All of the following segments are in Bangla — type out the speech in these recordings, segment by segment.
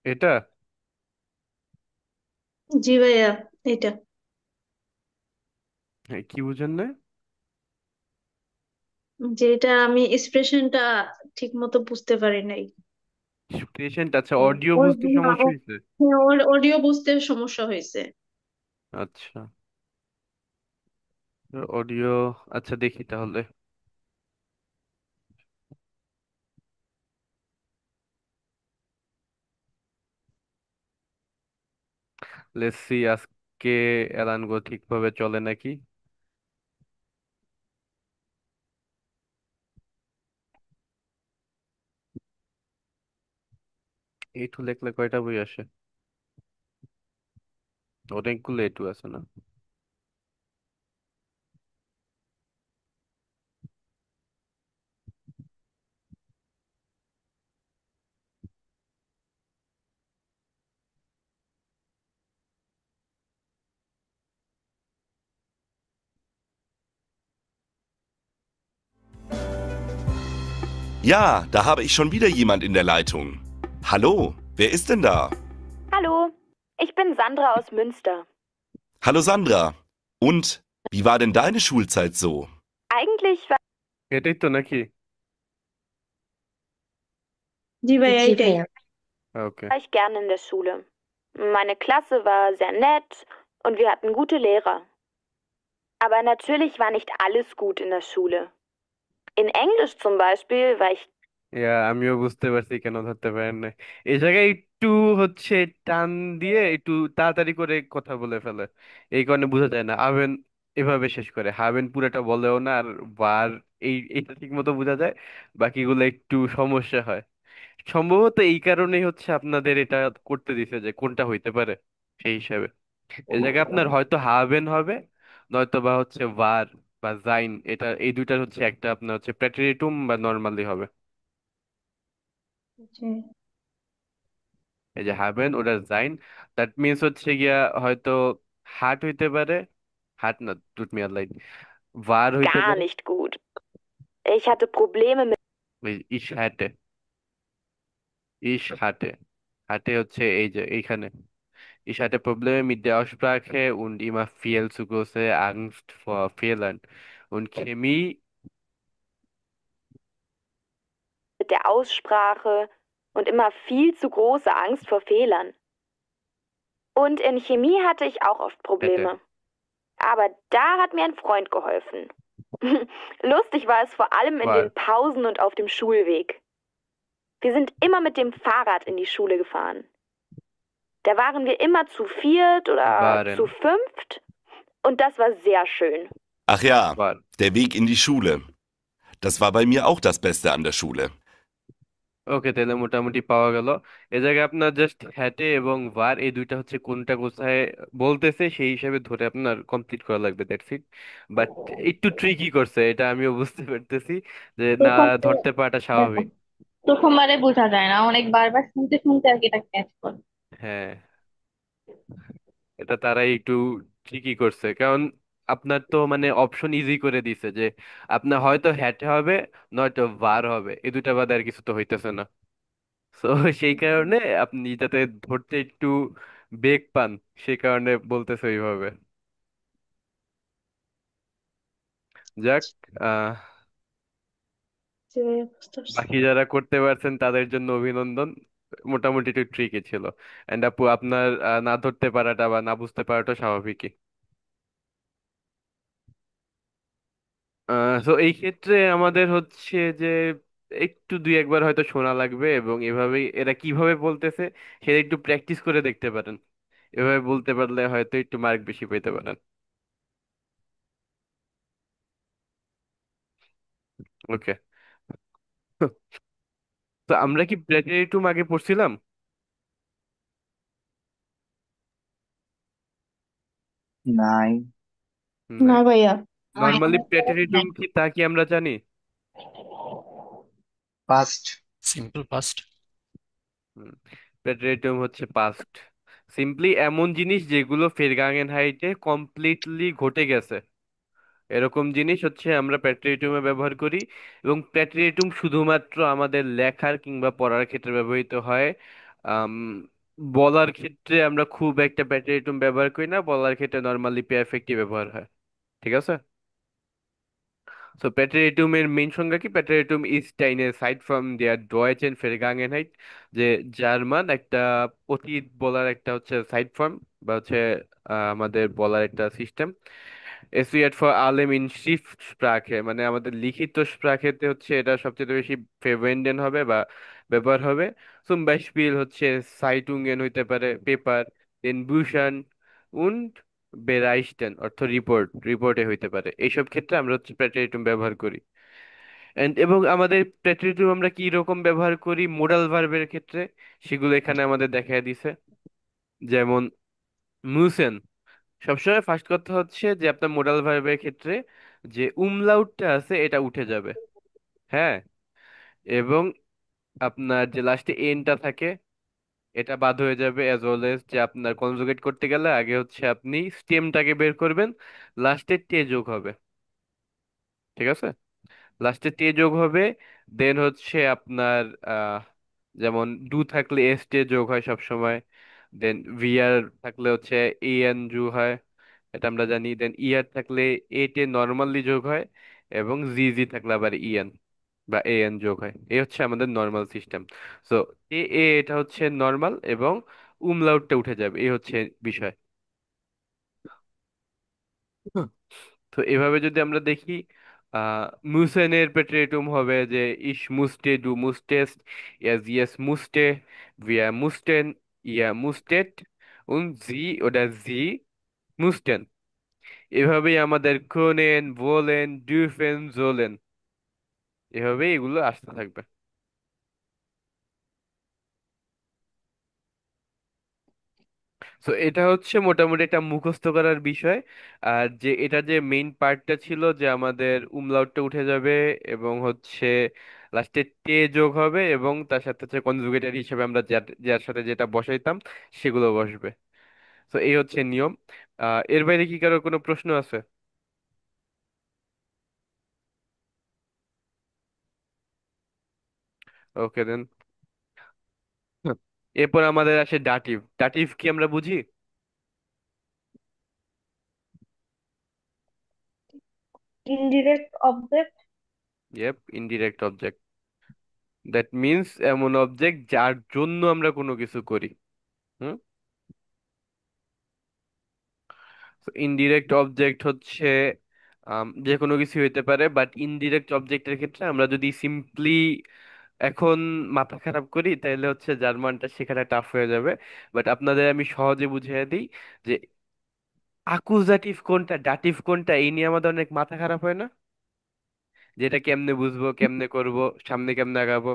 এটা জি ভাইয়া, এটা কি বুঝেন না? যেটা আমি এক্সপ্রেশনটা ঠিক মতো বুঝতে পারি নাই। পেশেন্ট, আচ্ছা, ও- অডিও ওর বুঝতে সমস্যা হয়েছে। ওর অডিও বুঝতে সমস্যা হয়েছে। আচ্ছা, অডিও, আচ্ছা দেখি তাহলে। লেটস সি আজকে এলানগো ঠিকভাবে চলে নাকি। এইটু লেখলে কয়টা বই আসে? অনেকগুলো এটু আছে না? Ja, da habe ich schon wieder jemand in der Leitung. Hallo, wer ist denn da? Hallo, ich bin Sandra aus Münster. Hallo Sandra. Und wie war denn deine Schulzeit so? Eigentlich war এটাই তো নাকি? জি ভাইয়া, জি এইটাই। ভাইয়া। ওকে। ich gerne in der Schule. Meine Klasse war sehr nett und wir hatten gute Lehrer. Aber natürlich war nicht alles gut in der Schule. In Englisch zum Beispiel war ich আমিও বুঝতে পারছি কেন ধরতে পারেন না। এই জায়গায় একটু হচ্ছে টান দিয়ে একটু তাড়াতাড়ি করে কথা বলে ফেলে, এই কারণে বোঝা যায় না। আবেন এভাবে শেষ করে, হাবেন পুরোটা বলেও না, আর বার এইটা ঠিক মতো বোঝা যায়, বাকিগুলো একটু সমস্যা হয়। সম্ভবত এই কারণেই হচ্ছে আপনাদের এটা করতে দিছে যে কোনটা হইতে পারে সেই হিসাবে। এই জায়গায় আপনার হয়তো হাবেন হবে, নয়তো বা হচ্ছে ভার বা জাইন, এটা এই দুইটার হচ্ছে একটা আপনার হচ্ছে প্রেটেরিটুম বা নর্মালি হবে। জি। এই যে হাবেন ওটা জাইন, দ্যাট মিনস হচ্ছে গিয়া হয়তো হাট হইতে পারে, হাট না, টুট মি আল্লাহ, ভার হইতে gar পারে। nicht gut. Ich hatte Probleme mit ওই ইশ হাটে, ইশ হাটে, হাটে হচ্ছে এই যে এইখানে। Ich hatte Probleme mit der Aussprache und immer viel zu große Angst vor Fehlern. Und Chemie, der Aussprache und immer viel zu große Angst vor Fehlern. Und in Chemie hatte ich auch oft hätte, Probleme. Aber da hat mir ein Freund geholfen. Lustig war es vor allem in war, den Pausen und auf dem Schulweg. Wir sind immer mit dem Fahrrad in die Schule gefahren. Da waren wir immer zu viert oder zu waren, fünft und das war sehr schön. Ach ja, war. der Weg in die Schule. Das war bei mir auch das Beste an der Schule. ওকে, তাহলে মোটামুটি পাওয়া গেল। এ জায়গায় আপনার জাস্ট হ্যাটে এবং ভার এই দুইটা হচ্ছে কোনটা কোথায় বলতেছে সেই হিসাবে ধরে আপনার কমপ্লিট করা লাগবে, দ্যাটস ইট। বাট একটু ট্রিকি করছে, এটা আমিও বুঝতে পারতেছি, যে না প্রথমে ধরতে পারাটা দেখো, স্বাভাবিক। প্রথমবারে বোঝা যায় না, অনেক বারবার শুনতে শুনতে আর কি এটা ক্যাচ করে। হ্যাঁ, এটা তারাই একটু ঠিকই করছে, কারণ আপনার তো মানে অপশন ইজি করে দিছে যে আপনার হয়তো হ্যাটে হবে, নয়তো ভার হবে, এই দুটা বাদে আর কিছু তো হইতেছে না। তো সেই কারণে আপনি যাতে ধরতে একটু বেগ পান, সেই কারণে বলতেছে ওইভাবে। যাক, আহ জি ভাইয়া, বুঝতে পারছি। বাকি যারা করতে পারছেন তাদের জন্য অভিনন্দন। মোটামুটি একটু ট্রিকি ছিল। এন্ড আপু আপনার না ধরতে পারাটা বা না বুঝতে পারাটা স্বাভাবিকই। তো এই ক্ষেত্রে আমাদের হচ্ছে যে একটু দুই একবার হয়তো শোনা লাগবে, এবং এভাবেই এরা কিভাবে বলতেছে সেটা একটু প্র্যাকটিস করে দেখতে পারেন। এভাবে বলতে পারলে হয়তো একটু মার্ক বেশি পেতে পারেন। ওকে। তো আমরা কি প্লেটেরিটুম আগে পড়ছিলাম? নাই। না নাই। ভাইয়া। নর্মালি প্লেটেরিটুম কি তা কি আমরা জানি? পাস্ট। Simple past. প্লেটেরিটুম হচ্ছে পাস্ট। সিম্পলি এমন জিনিস যেগুলো ফেরগাঙ্গেনহাইটে কমপ্লিটলি ঘটে গেছে, এরকম জিনিস হচ্ছে আমরা প্যাট্রিয়েটুমে ব্যবহার করি। এবং প্যাট্রিয়েটুম শুধুমাত্র আমাদের লেখার কিংবা পড়ার ক্ষেত্রে ব্যবহৃত হয়। বলার ক্ষেত্রে আমরা খুব একটা প্যাটেরিটুম ব্যবহার করি না, বলার ক্ষেত্রে নর্মালি পেয়ারফেক্টই ব্যবহার হয়। ঠিক আছে। So Pateritum এর মেইন সংজ্ঞা কি? Pateritum is eine Zeit from der deutschen Vergangenheit, যে জার্মান একটা অতীত বলার একটা হচ্ছে সাইড ফর্ম, বা হচ্ছে আমাদের বলার একটা system. Es wird vor allem in Schriftsprache, মানে আমাদের লিখিত স্প্রাখেতে হচ্ছে এটা সবচেয়ে বেশি verwenden হবে বা ব্যবহার হবে। Zum Beispiel হচ্ছে Zeitungen হইতে পারে, পেপার, den Büchern und বেরাইস্টেন অর্থ রিপোর্ট, রিপোর্টে হইতে পারে। এইসব ক্ষেত্রে আমরা হচ্ছে প্রেটেরিটুম ব্যবহার করি। এবং আমাদের প্রেটেরিটুম আমরা কি রকম ব্যবহার করি মোডাল ভার্বের ক্ষেত্রে, সেগুলো এখানে আমাদের দেখায় দিছে। যেমন মুসেন, সবসময় ফার্স্ট কথা হচ্ছে যে আপনার মোডাল ভার্বের ক্ষেত্রে যে উমলাউটটা আছে এটা উঠে যাবে। হ্যাঁ। এবং আপনার যে লাস্টে এনটা থাকে এটা বাদ হয়ে যাবে, অ্যাজ ওয়েল এজ যে আপনার কনজুগেট করতে গেলে আগে হচ্ছে আপনি স্টেমটাকে বের করবেন, লাস্টে তে যোগ হবে। ঠিক আছে। লাস্টে তে যোগ হবে। দেন হচ্ছে আপনার আহ যেমন ডু থাকলে এস টে যোগ হয় সব সময়। দেন ভিআর থাকলে হচ্ছে এ এন যোগ হয়, এটা আমরা জানি। দেন ইআর থাকলে এ টে নর্মালি যোগ হয়, এবং জি জি থাকলে আবার ইএন বা এ এন যোগ হয়। এই হচ্ছে আমাদের নর্মাল সিস্টেম। সো এ এ এটা হচ্ছে নর্মাল, এবং উমলাউটটা উঠে যাবে, এই হচ্ছে বিষয়। তো এভাবে যদি আমরা দেখি, মুসেনের পেট্রেটুম হবে যে ইস মুস্টে ডু মুস্টেস্ট, ইয়াস ইয়েস মুস্টে, wir mussten, ihr musstet und sie oder sie mussten। এভাবেই আমাদের können, wollen, dürfen, sollen, এভাবেই এগুলো আসতে থাকবে। তো এটা হচ্ছে মোটামুটি একটা মুখস্থ করার বিষয়। আর যে এটা যে মেইন পার্টটা ছিল যে আমাদের উমলাউটটা উঠে যাবে, এবং হচ্ছে লাস্টে তে যোগ হবে, এবং তার সাথে হচ্ছে কনজুগেটর হিসেবে আমরা যার যার সাথে যেটা বসাইতাম সেগুলো বসবে। তো এই হচ্ছে নিয়ম। এর বাইরে কি কারো কোনো প্রশ্ন আছে? ওকে দেন। এরপর আমাদের আসে ডাটিভ। ডাটিভ কি আমরা বুঝি? Indirect object. ইয়েপ, indirect object. That means এমন অবজেক্ট যার জন্য আমরা কোনো কিছু করি। হুম। ইনডিরেক্ট অবজেক্ট হচ্ছে যে কোনো কিছু হইতে পারে, বাট ইনডিরেক্ট অবজেক্টের ক্ষেত্রে আমরা যদি সিম্পলি এখন মাথা খারাপ করি তাহলে হচ্ছে জার্মানটা শেখাটা টাফ হয়ে যাবে। বাট আপনাদের আমি সহজে বুঝিয়ে দিই যে আকুজাটিভ কোনটা, ডাটিভ কোনটা, এই নিয়ে আমাদের অনেক মাথা খারাপ হয় না, যে এটা কেমনে বুঝবো, কেমনে করব, সামনে কেমনে আগাবো।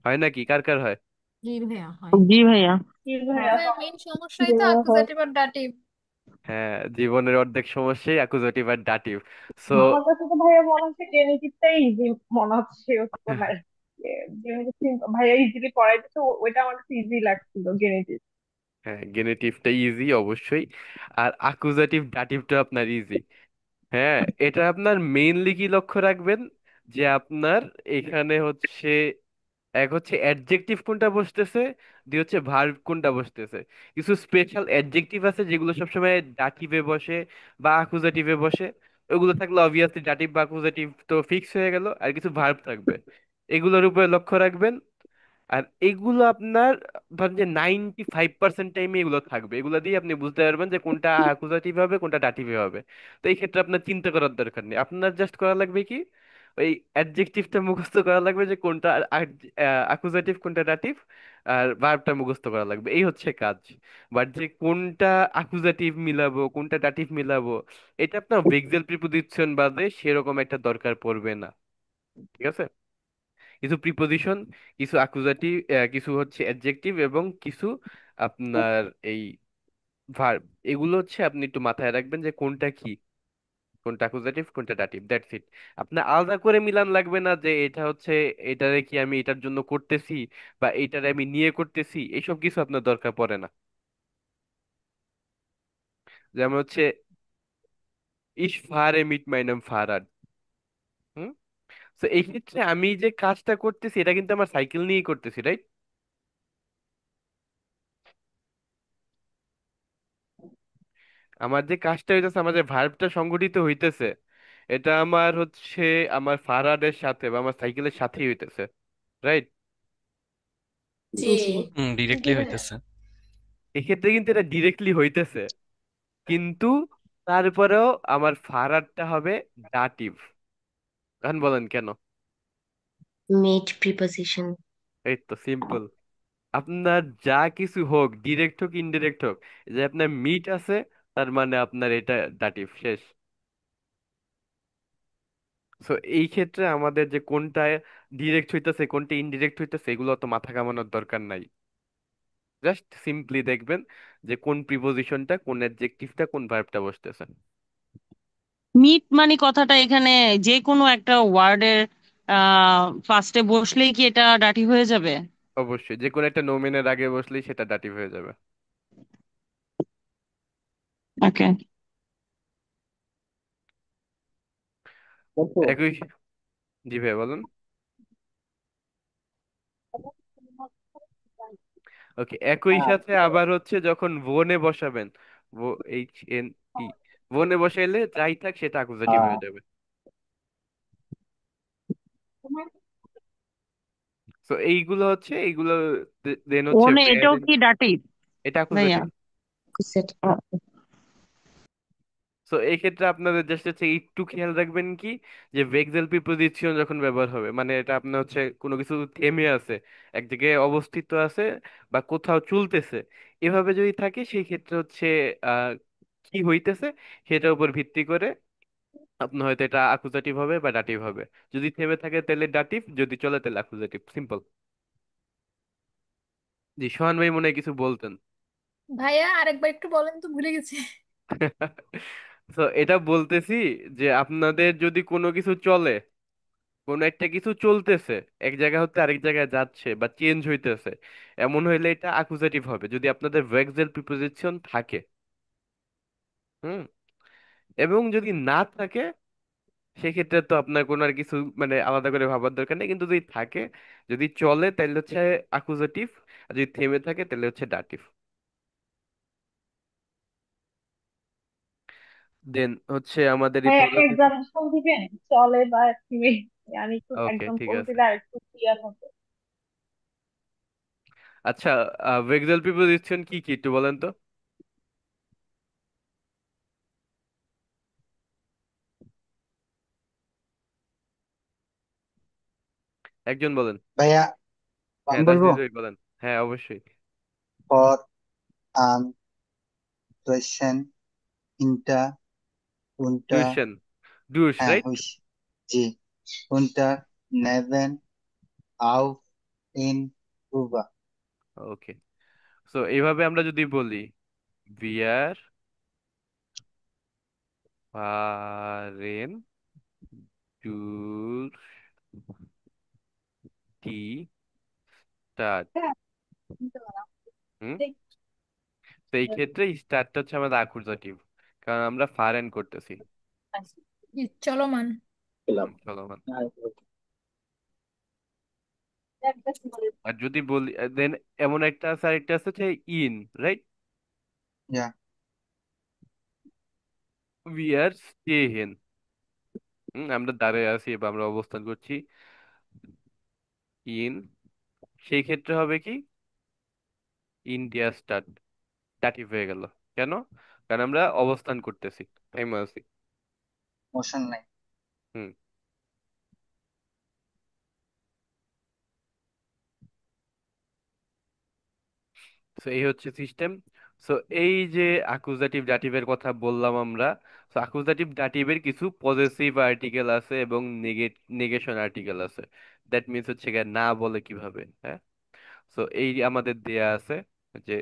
হয় নাকি? কার কার হয়? জি ভাইয়া হয়। জি ভাইয়া। কি হ্যাঁ ভাইয়া? ভাইয়া, মেন সমস্যাই তো যেভাবে হয়। অ্যাকুজেটিভ আর দাটিভ। হ্যাঁ, জীবনের অর্ধেক সমস্যাই আকুজাটিভ আর ডাটিভ। সো আমার কাছে তো ভাইয়া মনে হচ্ছে জেনেটিকটাই ইজি মনে হচ্ছে ওনার। জেনেটিক ভাইয়া ইজিলি পড়াইতেছে, ওইটা আমার কাছে ইজি লাগছিল জেনেটিক। হ্যাঁ, গেনেটিভটা ইজি অবশ্যই, আর আকুজাটিভ ডাটিভটা আপনার ইজি। হ্যাঁ, এটা আপনার মেইনলি কি লক্ষ্য রাখবেন, যে আপনার এখানে হচ্ছে এক হচ্ছে অ্যাডজেক্টিভ কোনটা বসতেছে, দুই হচ্ছে ভার্ব কোনটা বসতেছে। কিছু স্পেশাল অ্যাডজেক্টিভ আছে যেগুলো সবসময় ডাটিভে বসে বা আকুজাটিভে বসে। ওগুলো থাকলে অবভিয়াসলি ডাটিভ বা আকুজাটিভ তো ফিক্স হয়ে গেল, আর কিছু ভার্ব থাকবে, এগুলোর উপরে লক্ষ্য রাখবেন। আর এগুলো আপনার ধরেন যে 95% টাইমে এগুলো থাকবে, এগুলো দিয়ে আপনি বুঝতে পারবেন যে কোনটা অ্যাকুজাটিভ হবে কোনটা ডাটিভ হবে। তো এই ক্ষেত্রে আপনার চিন্তা করার দরকার নেই, আপনার জাস্ট করা লাগবে কি, ওই অ্যাডজেক্টিভটা মুখস্থ করা লাগবে যে কোনটা অ্যাকুজাটিভ কোনটা ডাটিভ, আর ভার্বটা মুখস্থ করা লাগবে, এই হচ্ছে কাজ। বাট যে কোনটা অ্যাকুজাটিভ মিলাবো কোনটা ডাটিভ মিলাবো, এটা আপনার ভেক্সেল প্রিপোজিশন বাদে সেরকম একটা দরকার পড়বে না। ঠিক আছে। কিছু প্রিপোজিশন, কিছু অ্যাকুজাটিভ, কিছু হচ্ছে অ্যাডজেক্টিভ, এবং কিছু আপনার এই ভার্ব, এগুলো হচ্ছে আপনি একটু মাথায় রাখবেন যে কোনটা কি, কোনটা অ্যাকুজাটিভ কোনটা ডাটিভ, দ্যাটস ইট। আপনার আলাদা করে মিলান লাগবে না যে এটা হচ্ছে এটারে কি আমি এটার জন্য করতেছি বা এটারে আমি নিয়ে করতেছি, এইসব কিছু আপনার দরকার পড়ে না। যেমন হচ্ছে ইশ ফাহারে মিট মাইনাম ফাহারাদ। হুম। তো এই ক্ষেত্রে আমি যে কাজটা করতেছি এটা কিন্তু আমার সাইকেল নিয়েই করতেছি, রাইট? আমার যে কাজটা হইতেছে, আমার যে ভার্বটা সংঘটিত হইতেছে, এটা আমার হচ্ছে আমার ফারাডের সাথে বা আমার সাইকেলের সাথেই হইতেছে, রাইট? জি। জি। জি ডিরেক্টলি ভাইয়া। হইতেছে। এক্ষেত্রে কিন্তু এটা ডিরেক্টলি হইতেছে, কিন্তু তারপরেও আমার ফারাডটা হবে ডাটিভ। এখন বলেন কেন? Made preposition. এই তো সিম্পল। আপনার যা কিছু হোক, ডিরেক্ট হোক ইনডিরেক্ট হোক, যে আপনার মিট আছে, তার মানে আপনার এটা দাটিভ শেষ। সো এই ক্ষেত্রে আমাদের যে কোনটা ডিরেক্ট হইতেছে কোনটা ইনডিরেক্ট হইতেছে এগুলো তো মাথা কামানোর দরকার নাই। জাস্ট সিম্পলি দেখবেন যে কোন প্রিপোজিশনটা, কোন অ্যাডজেক্টিভটা, কোন ভার্বটা বসতেছে। মিট মানে কথাটা এখানে যে কোনো একটা ওয়ার্ডের ফার্স্টে বসলেই কি এটা ডাটি হয়ে যাবে? অবশ্যই যে কোনো একটা নোমেনের আগে বসলেই সেটা দাটিভ হয়ে যাবে। ওকে। একই। জি ভাই বলুন। ওকে, একই সাথে আবার হচ্ছে যখন বনে বসাবেন, এইচ এন ই, বনে বসাইলে যাই থাক সেটা অ্যাকুজেটিভ হয়ে যাবে। তো এইগুলো হচ্ছে এইগুলো, দেন হচ্ছে মানে এটাও ভ্যারেন্ট, কি ডাটি এটা ভাইয়া? অ্যাকুজেটিভ। তো এই ক্ষেত্রে আপনাদের জাস্ট হচ্ছে একটু খেয়াল রাখবেন কি, যে ভেক্সেল প্রিপোজিশন যখন ব্যবহার হবে, মানে এটা আপনার হচ্ছে কোনো কিছু থেমে আছে, এক জায়গায় অবস্থিত আছে বা কোথাও চলতেছে, এভাবে যদি থাকে সেই ক্ষেত্রে হচ্ছে আহ কি হইতেছে সেটার উপর ভিত্তি করে আপনার হয়তো এটা আকুজাটিভ হবে বা ডাটিভ হবে। যদি থেমে থাকে তাহলে ডাটিভ, যদি চলে তাহলে আকুজাটিভ, সিম্পল। জি, সোহান ভাই মনে হয় কিছু বলতেন। ভাইয়া আরেকবার একটু বলেন তো, ভুলে গেছি। তো এটা বলতেছি যে আপনাদের যদি কোনো কিছু চলে, কোন একটা কিছু চলতেছে, এক জায়গা হতে আরেক জায়গায় যাচ্ছে বা চেঞ্জ হইতেছে, এমন হইলে এটা আকুজেটিভ হবে যদি আপনাদের ভেক্সেল প্রিপোজিশন থাকে। হুম। এবং যদি না থাকে সেক্ষেত্রে তো আপনার কোনো আর কিছু মানে আলাদা করে ভাবার দরকার নেই, কিন্তু যদি থাকে, যদি চলে তাহলে হচ্ছে আকুজেটিভ, আর যদি থেমে থাকে তাহলে হচ্ছে ডাটিভ। দেন হচ্ছে আমাদের এই ভাই একটা পদার্থ। এক্সাম্পল দিবেন, চলে বা একটিভে? আমি একটু ওকে, ঠিক এক্সাম্পল আছে। দিলে আর একটু ক্লিয়ার হতো। আচ্ছা, ভেক্সেল প্রিপোজিশন কি কি একটু বলেন তো। একজন বলেন। ভাইয়া আমি হ্যাঁ, বলবো। তাসজিদ ভাই বলেন। হ্যাঁ, অবশ্যই। ফর, আম, কোয়েশ্চেন, ইন্টা, উনটা। টিউশন, ডুস, হ্যাঁ রাইট? হুইস। জি। উনটা, নেভেন, আউ, ইন, রুবা। ওকে। সো এইভাবে আমরা যদি বলি, wir fahren durch die Stadt। হুম। তো এই ক্ষেত্রে স্টার্টটা হচ্ছে আমাদের আকুজাটিভ, কারণ আমরা ফারেন করতেছি। জি, চলমান। চলমান। আর যদি বলি দেন, এমন একটা আছে, আরেকটা আছে হচ্ছে ইন, রাইট? ইয়া। উই আর স্টেহেন। আমরা দাঁড়ায় আছি বা আমরা অবস্থান করছি, ইন, সেই ক্ষেত্রে হবে কি, ইন্ডিয়া স্টার্ট, দাটিভ হয়ে গেল। কেন? কারণ আমরা অবস্থান করতেছি, থেমে আছি। মোশন নাই। হুম। তো এই হচ্ছে সিস্টেম। সো এই যে আকুজাটিভ ডাটিভের কথা বললাম আমরা, তো আকুজাটিভ ডাটিভের কিছু পজেসিভ আর্টিকেল আছে এবং নেগেশন আর্টিকেল আছে। দ্যাট মিনস হচ্ছে গিয়ে না বলে কিভাবে, হ্যাঁ। সো এই আমাদের দেয়া আছে যে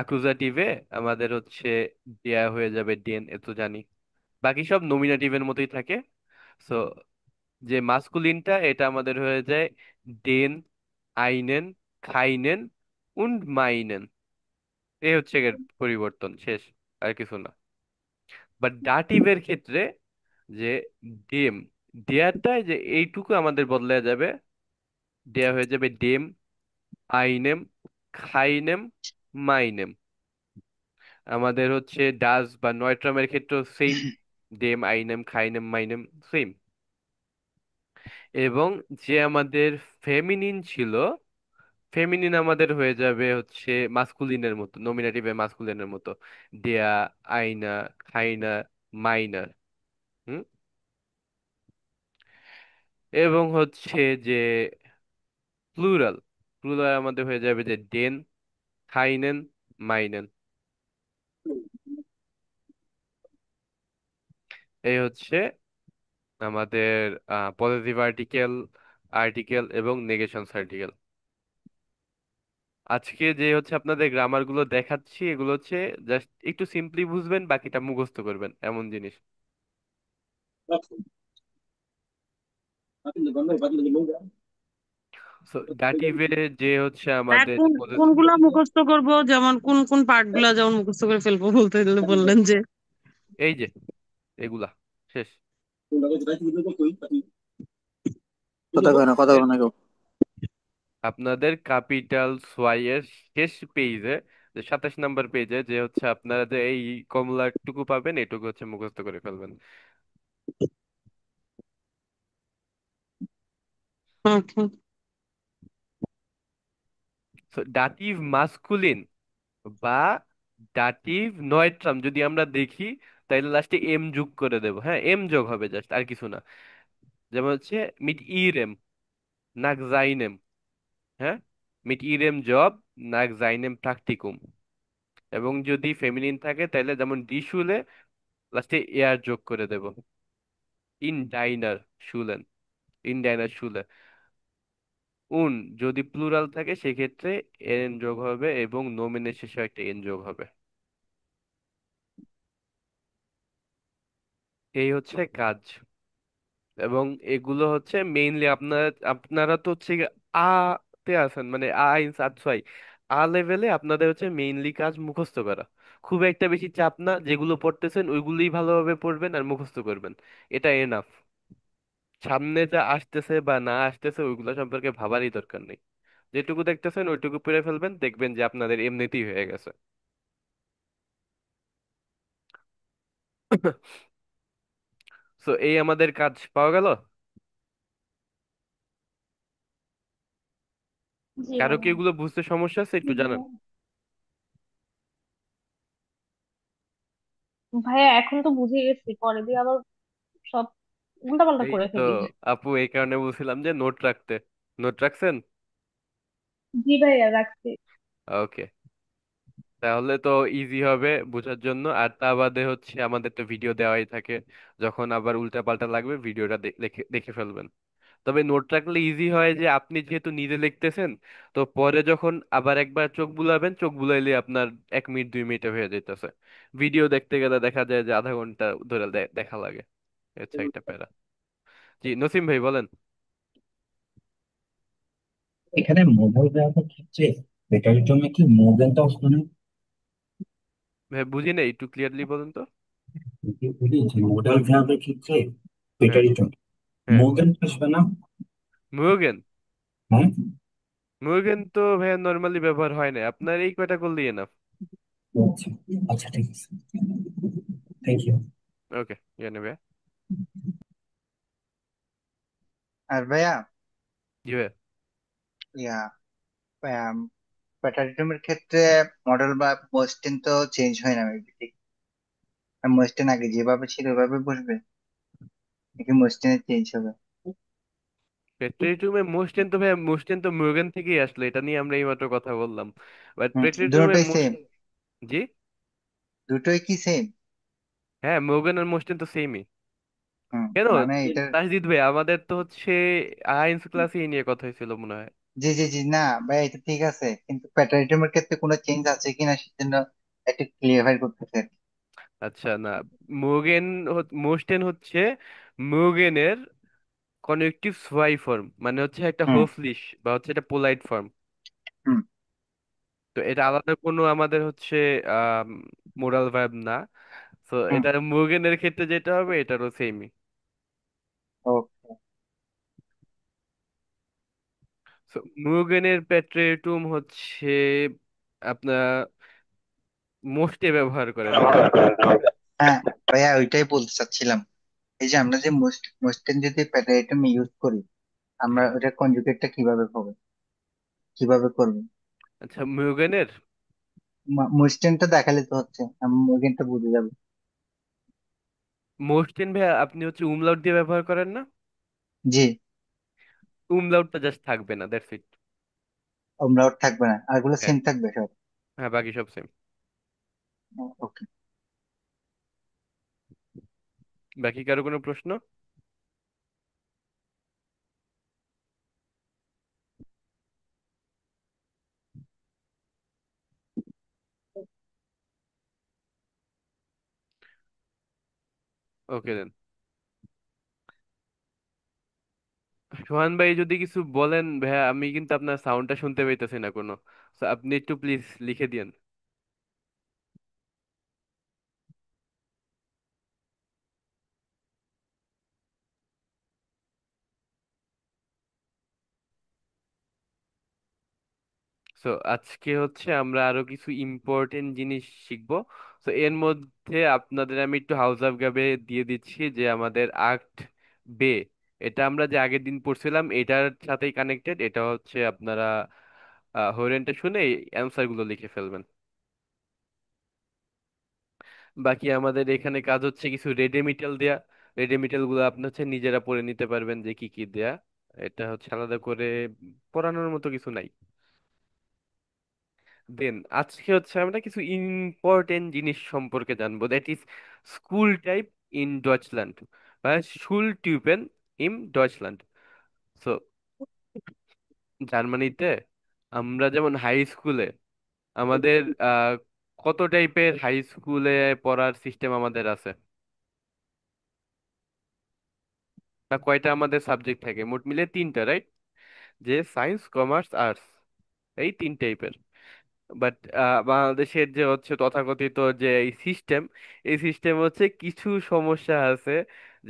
আকুজাটিভে আমাদের হচ্ছে দেয়া হয়ে যাবে ডেন, এ তো জানি। বাকি সব নমিনেটিভের মতোই থাকে। সো যে মাস্কুলিনটা এটা আমাদের হয়ে যায় ডেন, আইনেন, খাইনেন উন্ড মাইনেন। এই হচ্ছে এর পরিবর্তন, শেষ, আর কিছু না। বাট ডাটিভের ক্ষেত্রে যে ডেম, ডেয়ারটায় যে এইটুকু আমাদের বদলে যাবে, দেয়া হয়ে যাবে ডেম, আইনেম, খাইনেম, মাইনেম। আমাদের হচ্ছে ডাজ বা নয়ট্রামের ক্ষেত্রেও সেম, ডেম, আইনেম, খাইনেম, মাইনেম, সেম। এবং যে আমাদের ফেমিনিন ছিল, ফেমিনিন আমাদের হয়ে যাবে হচ্ছে মাস্কুলিনের মতো, নমিনেটিভে মাস্কুলিনের মতো, দেয়া, আইনা, খাইনা, মাইনার। হুম। এবং হচ্ছে যে প্লুরাল, প্লুরাল আমাদের হয়ে যাবে যে ডেন, খাইনেন, মাইনেন। এই হচ্ছে আমাদের পজিটিভ আর্টিকেল, আর্টিকেল এবং নেগেশনস আর্টিকেল। আজকে যে হচ্ছে আপনাদের গ্রামার গুলো দেখাচ্ছি, এগুলো হচ্ছে জাস্ট একটু সিম্পলি বুঝবেন, বাকিটা মুখস্থ করবেন, এমন জিনিস। সো ডাটিভে যে হচ্ছে হ্যাঁ, আমাদের কোন কোনগুলা মুখস্থ করব, যেমন কোন কোন পার্ট গুলা যেমন মুখস্থ করে ফেলবো বলতে গেলে বললেন যে। এই যে এগুলা শেষ। কথা কয় না কেউ। আপনাদের ক্যাপিটাল ওয়াই এর শেষ পেজে, যে 27 নম্বর পেজে, যে হচ্ছে আপনারা যে এই কমলাটুকু পাবেন, এটুকু হচ্ছে মুখস্থ করে ফেলবেন। ওকে। ডাটিভ মাস্কুলিন বা ডাটিভ নয়ট্রাম যদি আমরা দেখি, তাইলে লাস্টে এম যোগ করে দেব। হ্যাঁ, এম যোগ হবে জাস্ট, আর কিছু না। যেমন হচ্ছে মিট ইরেম, নাক জাইনেম। হ্যাঁ, মিট ইরেম জব, নাক জাইনেম প্রাকটিকুম। এবং যদি ফেমিনিন থাকে তাহলে যেমন ডিশুলে লাস্টে এয়ার যোগ করে দেব। ইন ডাইনার শুলেন, ইন ডাইনার শুলে। উন যদি প্লুরাল থাকে সেক্ষেত্রে এন যোগ হবে এবং নোমিনের শেষে একটা এন যোগ হবে। এই হচ্ছে কাজ। এবং এগুলো হচ্ছে মেইনলি আপনারা আপনারা তো হচ্ছে গিয়ে আ তে আছেন, মানে আইন সাতসই আ লেভেলে আপনাদের হচ্ছে মেইনলি কাজ মুখস্থ করা। খুব একটা বেশি চাপ না, যেগুলো পড়তেছেন ওইগুলোই ভালোভাবে পড়বেন আর মুখস্থ করবেন, এটা এনাফ। সামনে যা আসতেছে বা না আসতেছে ওইগুলো সম্পর্কে ভাবারই দরকার নেই। যেটুকু দেখতেছেন ওইটুকু পড়ে ফেলবেন, দেখবেন যে আপনাদের এমনিতেই হয়ে গেছে। সো এই আমাদের কাজ পাওয়া গেল। জি কারো কি ভাইয়া। এগুলো বুঝতে সমস্যা আছে একটু জানান। ভাইয়া এখন তো বুঝে গেছি, পরে দিয়ে আবার সব উল্টাপাল্টা এই করে তো ফেলি। আপু, এই কারণে বলছিলাম যে নোট রাখতে। নোট রাখছেন? জি ভাইয়া, রাখছি। ওকে, তাহলে তো ইজি হবে বোঝার জন্য। আর তা বাদে হচ্ছে আমাদের তো ভিডিও দেওয়াই থাকে, যখন আবার উল্টা পাল্টা লাগবে ভিডিওটা দেখে দেখে ফেলবেন। তবে নোট রাখলে ইজি হয় যে আপনি যেহেতু নিজে লিখতেছেন, তো পরে যখন আবার একবার চোখ বুলাবেন, চোখ বুলাইলে আপনার 1 মিনিট 2 মিনিটে হয়ে যাইতেছে। ভিডিও দেখতে গেলে দেখা যায় যে আধা ঘন্টা ধরে দেখা লাগে। আচ্ছা, একটা প্যারা। জি নসিম ভাই বলেন। এখানে মোবাইল ব্যবহারের ক্ষেত্রে ব্যাটারি জমে কি মোবাইলটা আসবে না? ভাই বুঝি নাই, একটু ক্লিয়ারলি বলুন তো। বলি যে মোবাইল ব্যবহারের ক্ষেত্রে হ্যাঁ, ব্যাটারি জমে হ্যাঁ। মোবাইল আসবে না? মুরগেন, হ্যাঁ। মুরগেন তো ভাইয়া নর্মালি ব্যবহার হয় না, আপনার এই কয়টা করলেই এনাফ। আচ্ছা, আচ্ছা, ঠিক আছে। Thank you. ওকে, জানে ভাইয়া। আর ভাইয়া, জি ভাইয়া। ইয়া প্যাটারিজমের ক্ষেত্রে মডেল বা মোস্টেন তো চেঞ্জ হয় না মেবি, ঠিক? আর মোস্টেন আগে যেভাবে ছিল ওইভাবে বসবে নাকি মোস্টেনে চেঞ্জ হবে? পেট্রিটুমে মোস্টেন তো ভাইয়া, মোস্টেন তো মুরগেন থেকেই আসলো, এটা নিয়ে আমরা এইমাত্র কথা বললাম। বাট পেট্রিটুমে দুটোই মোস্ট, সেম? জি। দুটোই কি সেম? হ্যাঁ, মুরগেন আর মোস্টেন তো সেমই। হুম, কেন মানে এটা, তাসজিদ ভাই, আমাদের তো হচ্ছে আইন্স ক্লাসে এই নিয়ে কথা হয়েছিল মনে হয়। জি জি জি, না ভাই এটা ঠিক আছে, কিন্তু প্যাটারিজমের ক্ষেত্রে কোনো চেঞ্জ আছে কিনা সেজন্য একটু ক্লিয়ার করতেছে আর কি। আচ্ছা, না, মুরগেন, মোস্টেন হচ্ছে মুরগেনের কনেকটিভ সোয়াই ফর্ম, মানে হচ্ছে একটা হুম হোফলিশ বা হচ্ছে একটা পোলাইট ফর্ম। হুম। তো এটা আলাদা কোনো আমাদের হচ্ছে মোরাল ভার্ব না। তো হুম। এটা মুরগেনের ক্ষেত্রে যেটা হবে এটারও সেমই। ওকে। মুরগেনের পেট্রেটুম হচ্ছে আপনার মোস্টে ব্যবহার করে না? হ্যাঁ ভাইয়া, ওইটাই বলতে চাচ্ছিলাম। এই যে আমরা যে মোস্টেন যদি প্যাটাইটম ইউজ করি, আমরা হ্যাঁ। ওটা কনজুগেটটা কিভাবে পাবো, কিভাবে করবো? আচ্ছা, মিউগেনের মোস্টেনটা দেখালে তো হচ্ছে আমি মুরগিনটা বুঝে যাবো। মোস্টেন ভাই আপনি হচ্ছে উমলাউট দিয়ে ব্যবহার করেন না? জি। উমলাউটটা জাস্ট থাকবে না, দ্যাটস ইট। আমরা ওর থাকবে না, আরগুলো হ্যাঁ। সেম থাকবে সব? হ্যাঁ, বাকি সব সেম। ওকে। বাকি কারো কোনো প্রশ্ন? ওকে দেন। সোহান ভাই যদি কিছু বলেন ভাইয়া, আমি কিন্তু আপনার সাউন্ডটা শুনতে পাইতেছি না কোনো। So, আপনি একটু প্লিজ লিখে দিন। সো আজকে হচ্ছে আমরা আরো কিছু ইম্পর্টেন্ট জিনিস শিখবো। তো এর মধ্যে আপনাদের আমি একটু হাউস অফ গাবে দিয়ে দিচ্ছি যে আমাদের আর্ট বে, এটা আমরা যে আগের দিন পড়ছিলাম এটার সাথেই কানেক্টেড। এটা হচ্ছে আপনারা হরেনটা শুনে অ্যান্সার গুলো লিখে ফেলবেন। বাকি আমাদের এখানে কাজ হচ্ছে কিছু রেডেমিটাল দেয়া। রেডেমিটাল গুলো আপনি হচ্ছে নিজেরা পড়ে নিতে পারবেন যে কি কি দেয়া। এটা হচ্ছে আলাদা করে পড়ানোর মতো কিছু নাই। দেন আজকে হচ্ছে আমরা কিছু ইম্পর্টেন্ট জিনিস সম্পর্কে জানবো, that is school type in Deutschland বা শুল টিউপেন ইন ডয়চল্যান্ড। সো জার্মানিতে আমরা যেমন হাই স্কুলে আমাদের কত টাইপের হাই স্কুলে পড়ার সিস্টেম আমাদের আছে, বা কয়টা আমাদের সাবজেক্ট থাকে? মোট মিলে তিনটা, রাইট? যে সায়েন্স, কমার্স, আর্টস, এই তিন টাইপের। বাট বাংলাদেশের যে হচ্ছে তথাকথিত যে এই সিস্টেম, এই সিস্টেম হচ্ছে কিছু সমস্যা আছে।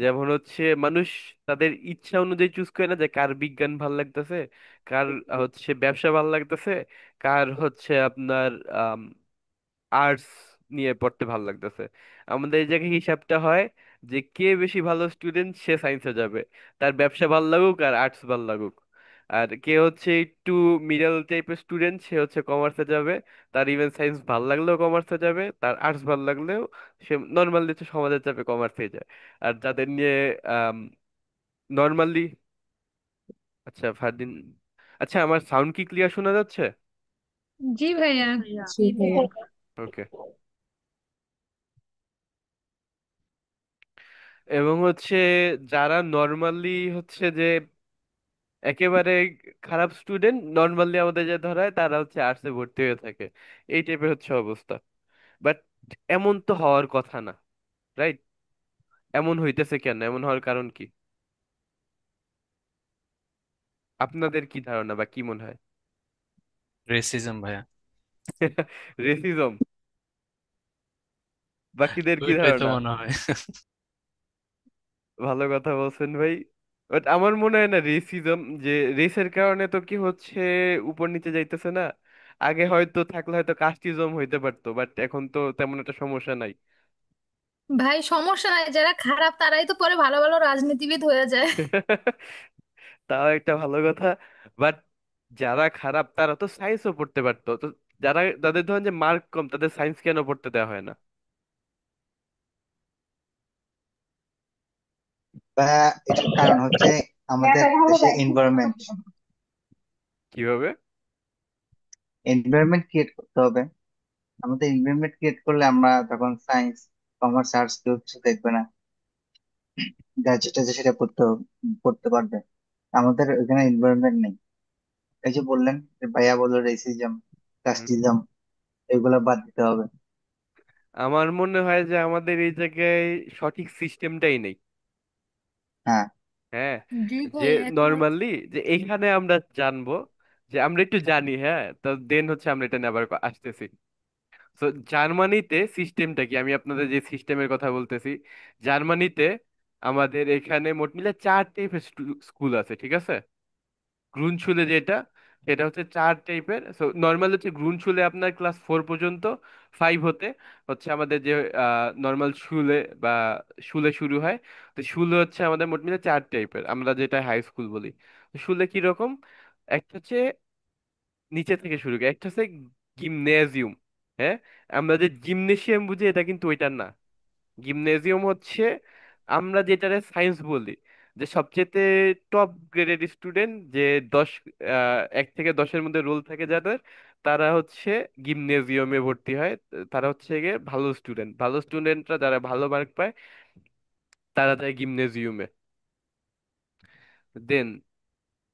যেমন হচ্ছে মানুষ তাদের ইচ্ছা অনুযায়ী চুজ করে না, যে কার বিজ্ঞান ভাল লাগতেছে, কার হচ্ছে ব্যবসা ভাল লাগতেছে, কার হচ্ছে আপনার আর্টস নিয়ে পড়তে ভালো লাগতেছে। আমাদের এই জায়গায় হিসাবটা হয় যে কে বেশি ভালো স্টুডেন্ট সে সায়েন্সে যাবে, তার ব্যবসা ভাল লাগুক আর আর্টস ভাল লাগুক। আর কে হচ্ছে একটু মিডল টাইপের স্টুডেন্ট সে হচ্ছে কমার্সে যাবে, তার ইভেন সায়েন্স ভাল লাগলেও কমার্সে যাবে, তার আর্টস ভাল লাগলেও সে নর্মালি হচ্ছে সমাজের চাপে কমার্সে যায়। আর যাদের নিয়ে নর্মালি, আচ্ছা ফারদিন, আচ্ছা আমার সাউন্ড কি ক্লিয়ার শোনা যাচ্ছে? জি ভাইয়া। জি ভাইয়া। ওকে। এবং হচ্ছে যারা নর্মালি হচ্ছে যে একেবারে খারাপ স্টুডেন্ট, নর্মালি আমাদের যে ধরায় তারা হচ্ছে আর্টসে ভর্তি হয়ে থাকে। এই টাইপের হচ্ছে অবস্থা। বাট এমন তো হওয়ার কথা না, রাইট? এমন হইতেছে কেন? এমন হওয়ার কারণ কি? আপনাদের কি ধারণা বা কি মনে হয়? রেসিজম ভাইয়া। রেসিজম? বাকিদের কি ওইটাই তো ধারণা? মনে হয়। ভালো কথা বলছেন ভাই। বাট আমার মনে হয় না রেসিজম, যে রেসের কারণে তো কি হচ্ছে উপর নিচে যাইতেছে না। আগে হয়তো থাকলে হয়তো কাস্টিজম হইতে পারতো, বাট এখন তো তেমন একটা সমস্যা নাই। ভাই সমস্যা নাই, যারা খারাপ তারাই তো পরে ভালো ভালো রাজনীতিবিদ হয়ে যায়। তাও একটা ভালো কথা। বাট যারা খারাপ তারা তো সায়েন্সও পড়তে পারতো তো। যারা, যাদের ধরেন যে মার্ক কম, তাদের সায়েন্স কেন পড়তে দেওয়া হয় না? বা এটার কারণ হচ্ছে আমাদের এত ভালো দেশে দেয় এনভায়রনমেন্ট। কিভাবে? এনভায়রনমেন্ট ক্রিয়েট করতে হবে। আমাদের এনভায়রনমেন্ট ক্রিয়েট করলে আমরা তখন সায়েন্স, কমার্স, আর্টস কেউ কিছু দেখবে না, যার যেটা আছে সেটা পড়তে পারবে। আমাদের এখানে এনভায়রনমেন্ট নেই। এই যে বললেন, যে ভাইয়া বললো রেসিজম, হুম। কাস্টিজম, এগুলো বাদ দিতে হবে। আমার মনে হয় যে আমাদের এই জায়গায় সঠিক সিস্টেমটাই নেই। হ্যাঁ। হ্যাঁ। জি যে ভাই একমত। নর্মালি যে এইখানে আমরা জানবো, যে আমরা একটু জানি, হ্যাঁ, তো দেন হচ্ছে আমরা এটা নিয়ে আবার আসতেছি। তো জার্মানিতে সিস্টেমটা কি, আমি আপনাদের যে সিস্টেমের কথা বলতেছি, জার্মানিতে আমাদের এখানে মোট মিলে চার টাইপের স্কুল আছে, ঠিক আছে? গ্রুনশুলে যেটা, এটা হচ্ছে চার টাইপের। সো নর্মাল হচ্ছে গ্রুন শুলে আপনার ক্লাস 4 পর্যন্ত, 5 হতে হচ্ছে আমাদের যে নর্মাল শুলে বা শুলে শুরু হয়। তো শুলে হচ্ছে আমাদের মোট মিলে চার টাইপের, আমরা যেটা হাই স্কুল বলি। তো শুলে কি রকম? একটা হচ্ছে নিচে থেকে শুরু করে, একটা হচ্ছে গিমনেজিয়াম। হ্যাঁ, আমরা যে জিমনেশিয়াম বুঝি এটা কিন্তু ওইটার না। জিমনেজিয়াম হচ্ছে আমরা যেটারে সায়েন্স বলি, যে সবচেয়ে টপ গ্রেডেড স্টুডেন্ট, যে 10, 1 থেকে 10-এর মধ্যে রোল থাকে যাদের, তারা হচ্ছে গিমনেজিয়ামে ভর্তি হয়। তারা হচ্ছে গিয়ে ভালো স্টুডেন্ট, ভালো স্টুডেন্টরা যারা ভালো মার্ক পায় তারা যায় গিমনেজিয়ামে। দেন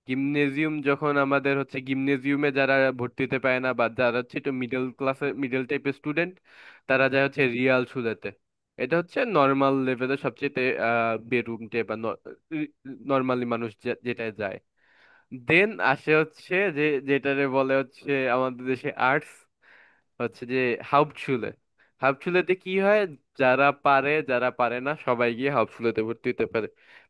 গিমনেজিয়াম যখন আমাদের হচ্ছে, গিমনেজিয়ামে যারা ভর্তি হতে পারে না বা যারা হচ্ছে একটু মিডল ক্লাসের, মিডল টাইপের স্টুডেন্ট, তারা যায় হচ্ছে রিয়াল সুলেতে। এটা হচ্ছে নর্মাল লেভেলের সবচেয়ে বেরুমটে বা নর্মালি মানুষ যেটায় যায়। দেন আসে হচ্ছে যে, যেটারে বলে হচ্ছে আমাদের দেশে আর্টস, হচ্ছে যে হাউপছুলে। হাউপছুলেতে কি হয়, যারা পারে যারা পারে না সবাই গিয়ে হাউপছুলেতে ভর্তি হতে পারে,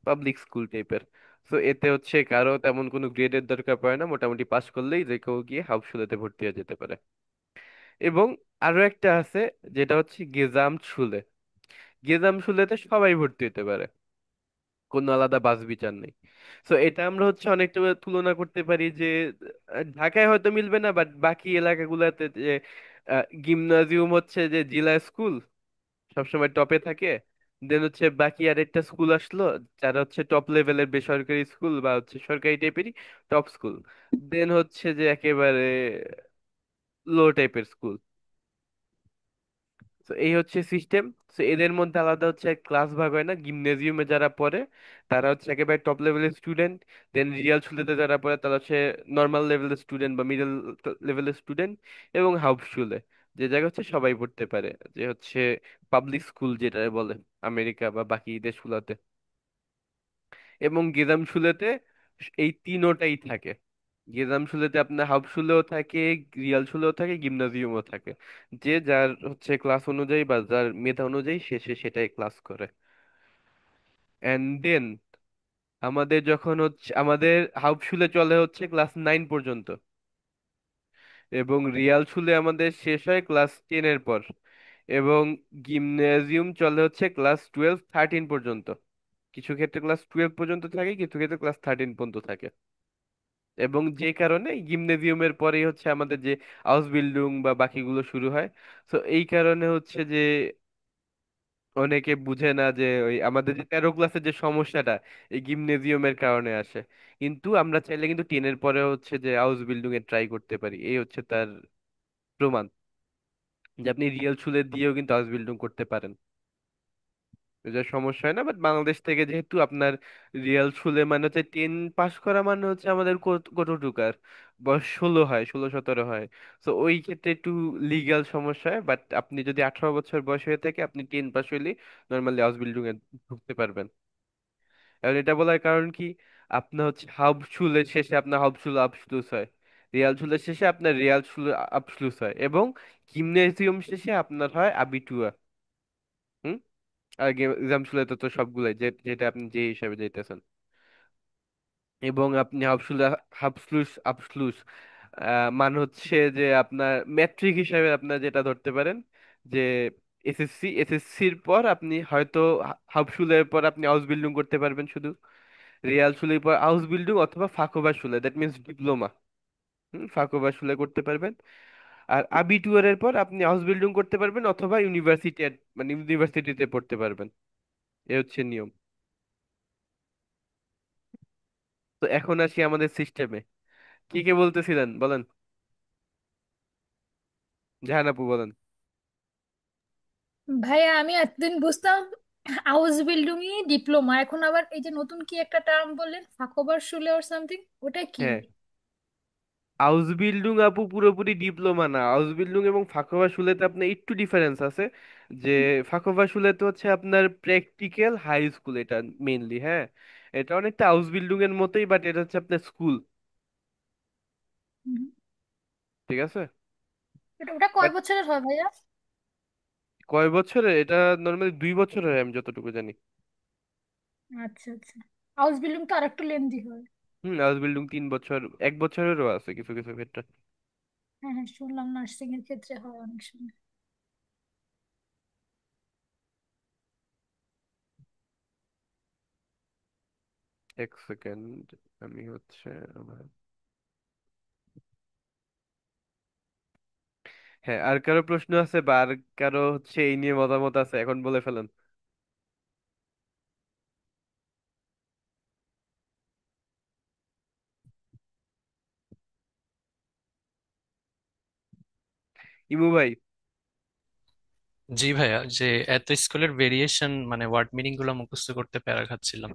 পাবলিক স্কুল টাইপের। তো এতে হচ্ছে কারো তেমন কোনো গ্রেডের দরকার পড়ে না, মোটামুটি পাস করলেই যে কেউ গিয়ে হাউপছুলেতে ভর্তি হয়ে যেতে পারে। এবং আরো একটা আছে, যেটা হচ্ছে গেজাম ছুলে। গেজাম ছুলেতে সবাই ভর্তি হতে পারে, কোনো আলাদা বাছ বিচার নেই। তো এটা আমরা হচ্ছে অনেকটা তুলনা করতে পারি যে ঢাকায় হয়তো মিলবে না, বাট বাকি এলাকাগুলোতে যে গিমনাজিয়াম হচ্ছে যে জেলা স্কুল সবসময় টপে থাকে। দেন হচ্ছে বাকি আরেকটা স্কুল আসলো, যারা হচ্ছে টপ লেভেলের বেসরকারি স্কুল বা হচ্ছে সরকারি টাইপেরই টপ স্কুল। দেন হচ্ছে যে একেবারে লো টাইপের স্কুল। তো এই হচ্ছে সিস্টেম। তো এদের মধ্যে আলাদা হচ্ছে ক্লাস ভাগ হয় না। গিমনেজিয়ামে যারা পড়ে তারা হচ্ছে একেবারে টপ লেভেলের স্টুডেন্ট। দেন রিয়াল স্কুলেতে যারা পড়ে তারা হচ্ছে নর্মাল লেভেলের স্টুডেন্ট বা মিডল লেভেলের স্টুডেন্ট। এবং হাউস স্কুলে, যে জায়গা হচ্ছে সবাই পড়তে পারে, যে হচ্ছে পাবলিক স্কুল যেটা বলে আমেরিকা বা বাকি দেশগুলোতে। এবং গেজাম শুলেতে এই তিনোটাই থাকে। গেজাম শুলেতে আপনার হাব শুলেও থাকে, রিয়াল শুলেও থাকে, গিমনাজিয়ামও থাকে। যে যার হচ্ছে ক্লাস অনুযায়ী বা যার মেধা অনুযায়ী সে সেটাই ক্লাস করে। এন্ড দেন আমাদের যখন হচ্ছে, আমাদের হাব শুলে চলে হচ্ছে ক্লাস 9 পর্যন্ত, এবং রিয়াল শুলে আমাদের শেষ হয় ক্লাস 10-এর পর। এবং গিমনাজিয়াম চলে হচ্ছে ক্লাস 12, 13 পর্যন্ত। কিছু ক্ষেত্রে ক্লাস 12 পর্যন্ত থাকে, কিছু ক্ষেত্রে ক্লাস 13 পর্যন্ত থাকে। এবং যে কারণে জিমনেজিয়ামের পরেই হচ্ছে আমাদের যে হাউস বিল্ডিং বা বাকিগুলো শুরু হয়। তো এই কারণে হচ্ছে যে অনেকে বুঝে না যে ওই আমাদের যে 13 ক্লাসের যে সমস্যাটা এই জিমনেজিয়ামের কারণে আসে। কিন্তু আমরা চাইলে কিন্তু 10-এর পরে হচ্ছে যে হাউস বিল্ডিং এ ট্রাই করতে পারি, এই হচ্ছে তার প্রমাণ, যে আপনি রিয়েল চুলে দিয়েও কিন্তু হাউস বিল্ডিং করতে পারেন। এটা সমস্যা হয় না। বাট বাংলাদেশ থেকে যেহেতু আপনার রিয়াল স্কুলে মানে হচ্ছে 10 পাস করা মানে হচ্ছে আমাদের কত ঢুকার বয়স 16 হয়, 16-17 হয়। তো ওই ক্ষেত্রে একটু লিগ্যাল সমস্যা হয়। বাট আপনি যদি 18 বছর বয়স হয়ে থাকে, আপনি 10 পাস হইলে নর্মালি হাউস বিল্ডিং এ ঢুকতে পারবেন। এখন এটা বলার কারণ কি, আপনার হচ্ছে হাব স্কুলের শেষে আপনার হাব স্কুল আবসলুস হয়, রিয়াল স্কুলের শেষে আপনার রিয়াল স্কুল আবসলুস হয়, এবং জিমনেসিয়াম শেষে আপনার হয় আবিটুয়া। আর এক্সাম শুলে তো সবগুলাই, যেটা আপনি যে হিসাবে যাইতেছেন। এবং আপনি হাবসলুস আবসলুস মান হচ্ছে যে আপনার ম্যাট্রিক হিসাবে আপনার যেটা ধরতে পারেন, যে এসএসসির পর আপনি হয়তো হাবসুলের পর আপনি হাউস বিল্ডিং করতে পারবেন শুধু, রিয়াল শুলের পর হাউস বিল্ডিং অথবা ফাঁকোবা শুলে, দ্যাট মিনস ডিপ্লোমা। ফাঁকোবা শুলে করতে পারবেন। আর আবিটুয়ারের পর আপনি হাউস বিল্ডিং করতে পারবেন অথবা ইউনিভার্সিটি, মানে ইউনিভার্সিটিতে পড়তে পারবেন। এ হচ্ছে নিয়ম। তো এখন আসি আমাদের সিস্টেমে। কি কে বলতেছিলেন বলেন, জাহান আপু বলেন। ভাইয়া আমি এতদিন বুঝতাম হাউস বিল্ডিং ই ডিপ্লোমা, এখন আবার এই যে নতুন কি একটা টার্ম বললেন ফাকোবার শুলে অর সামথিং, ওটা কি? হ্যাঁ, হাউস বিল্ডিং আপু পুরোপুরি ডিপ্লোমা না। হাউস বিল্ডিং এবং ফাঁকোবা শুলেতে আপনার একটু ডিফারেন্স আছে। যে ফাঁকোবা শুলেতে হচ্ছে আপনার প্র্যাকটিক্যাল হাই স্কুল, এটা মেইনলি। হ্যাঁ, এটা অনেকটা হাউস বিল্ডিং এর মতোই, বাট এটা হচ্ছে আপনার স্কুল। হুম। ঠিক আছে। ওটা কয় বাট বছরের হয় ভাইয়া? কয় বছরে? এটা নর্মালি 2 বছর হয় আমি যতটুকু জানি। আচ্ছা আচ্ছা, হাউস বিল্ডিং তো আরেকটু লেন্দি হয়। হাউস বিল্ডিং 3 বছর, 1 বছরেরও আছে কিছু কিছু ক্ষেত্রে। হ্যাঁ হ্যাঁ, শুনলাম নার্সিং এর ক্ষেত্রে হয় অনেক সময়। 1 সেকেন্ড, আমি হচ্ছে আমার, হ্যাঁ, আর কারো প্রশ্ন আছে বা আর কারো হচ্ছে এই নিয়ে মতামত আছে, এখন বলে ফেলেন। ইমু ভাই। জি ভাইয়া, যে এত স্কুলের ভেরিয়েশন মানে ওয়ার্ড মিনিং গুলো মুখস্থ করতে প্যারা খাচ্ছিলাম।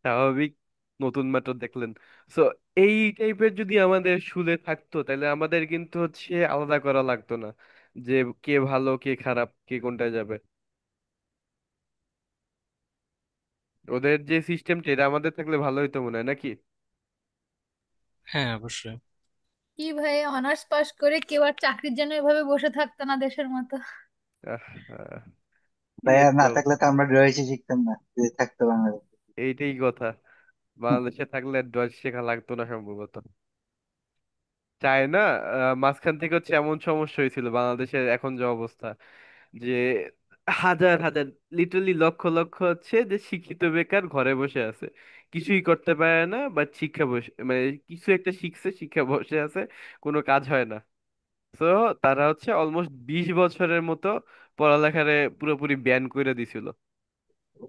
স্বাভাবিক, নতুন মাত্র দেখলেন। সো এই টাইপের যদি আমাদের শুলে থাকতো তাহলে আমাদের কিন্তু হচ্ছে আলাদা করা লাগতো না যে কে ভালো কে খারাপ কে কোনটায় যাবে। ওদের যে সিস্টেমটা এটা আমাদের থাকলে ভালো হইতো মনে হয় নাকি? হ্যাঁ অবশ্যই। কি ভাই, অনার্স পাশ করে কেউ আর চাকরির জন্য এভাবে বসে থাকতো না দেশের মতো। আহ, আহ, কি ভাইয়া একটা না থাকলে অবস্থা। তো আমরা রয়েছে শিখতাম না, যদি থাকতো বাংলাদেশ। এইটাই কথা, বাংলাদেশে থাকলে ডচ শেখা লাগতো না সম্ভবত। চায় না, মাঝখান থেকে হচ্ছে এমন সমস্যা হয়েছিল বাংলাদেশের এখন যে অবস্থা, যে হাজার হাজার, লিটারালি লক্ষ লক্ষ হচ্ছে যে শিক্ষিত বেকার ঘরে বসে আছে, কিছুই করতে পারে না, বাট শিক্ষা বসে মানে কিছু একটা শিখছে, শিক্ষা বসে আছে, কোনো কাজ হয় না। তো তারা হচ্ছে অলমোস্ট 20 বছরের মতো পড়ালেখারে পুরোপুরি ব্যান করে দিছিল।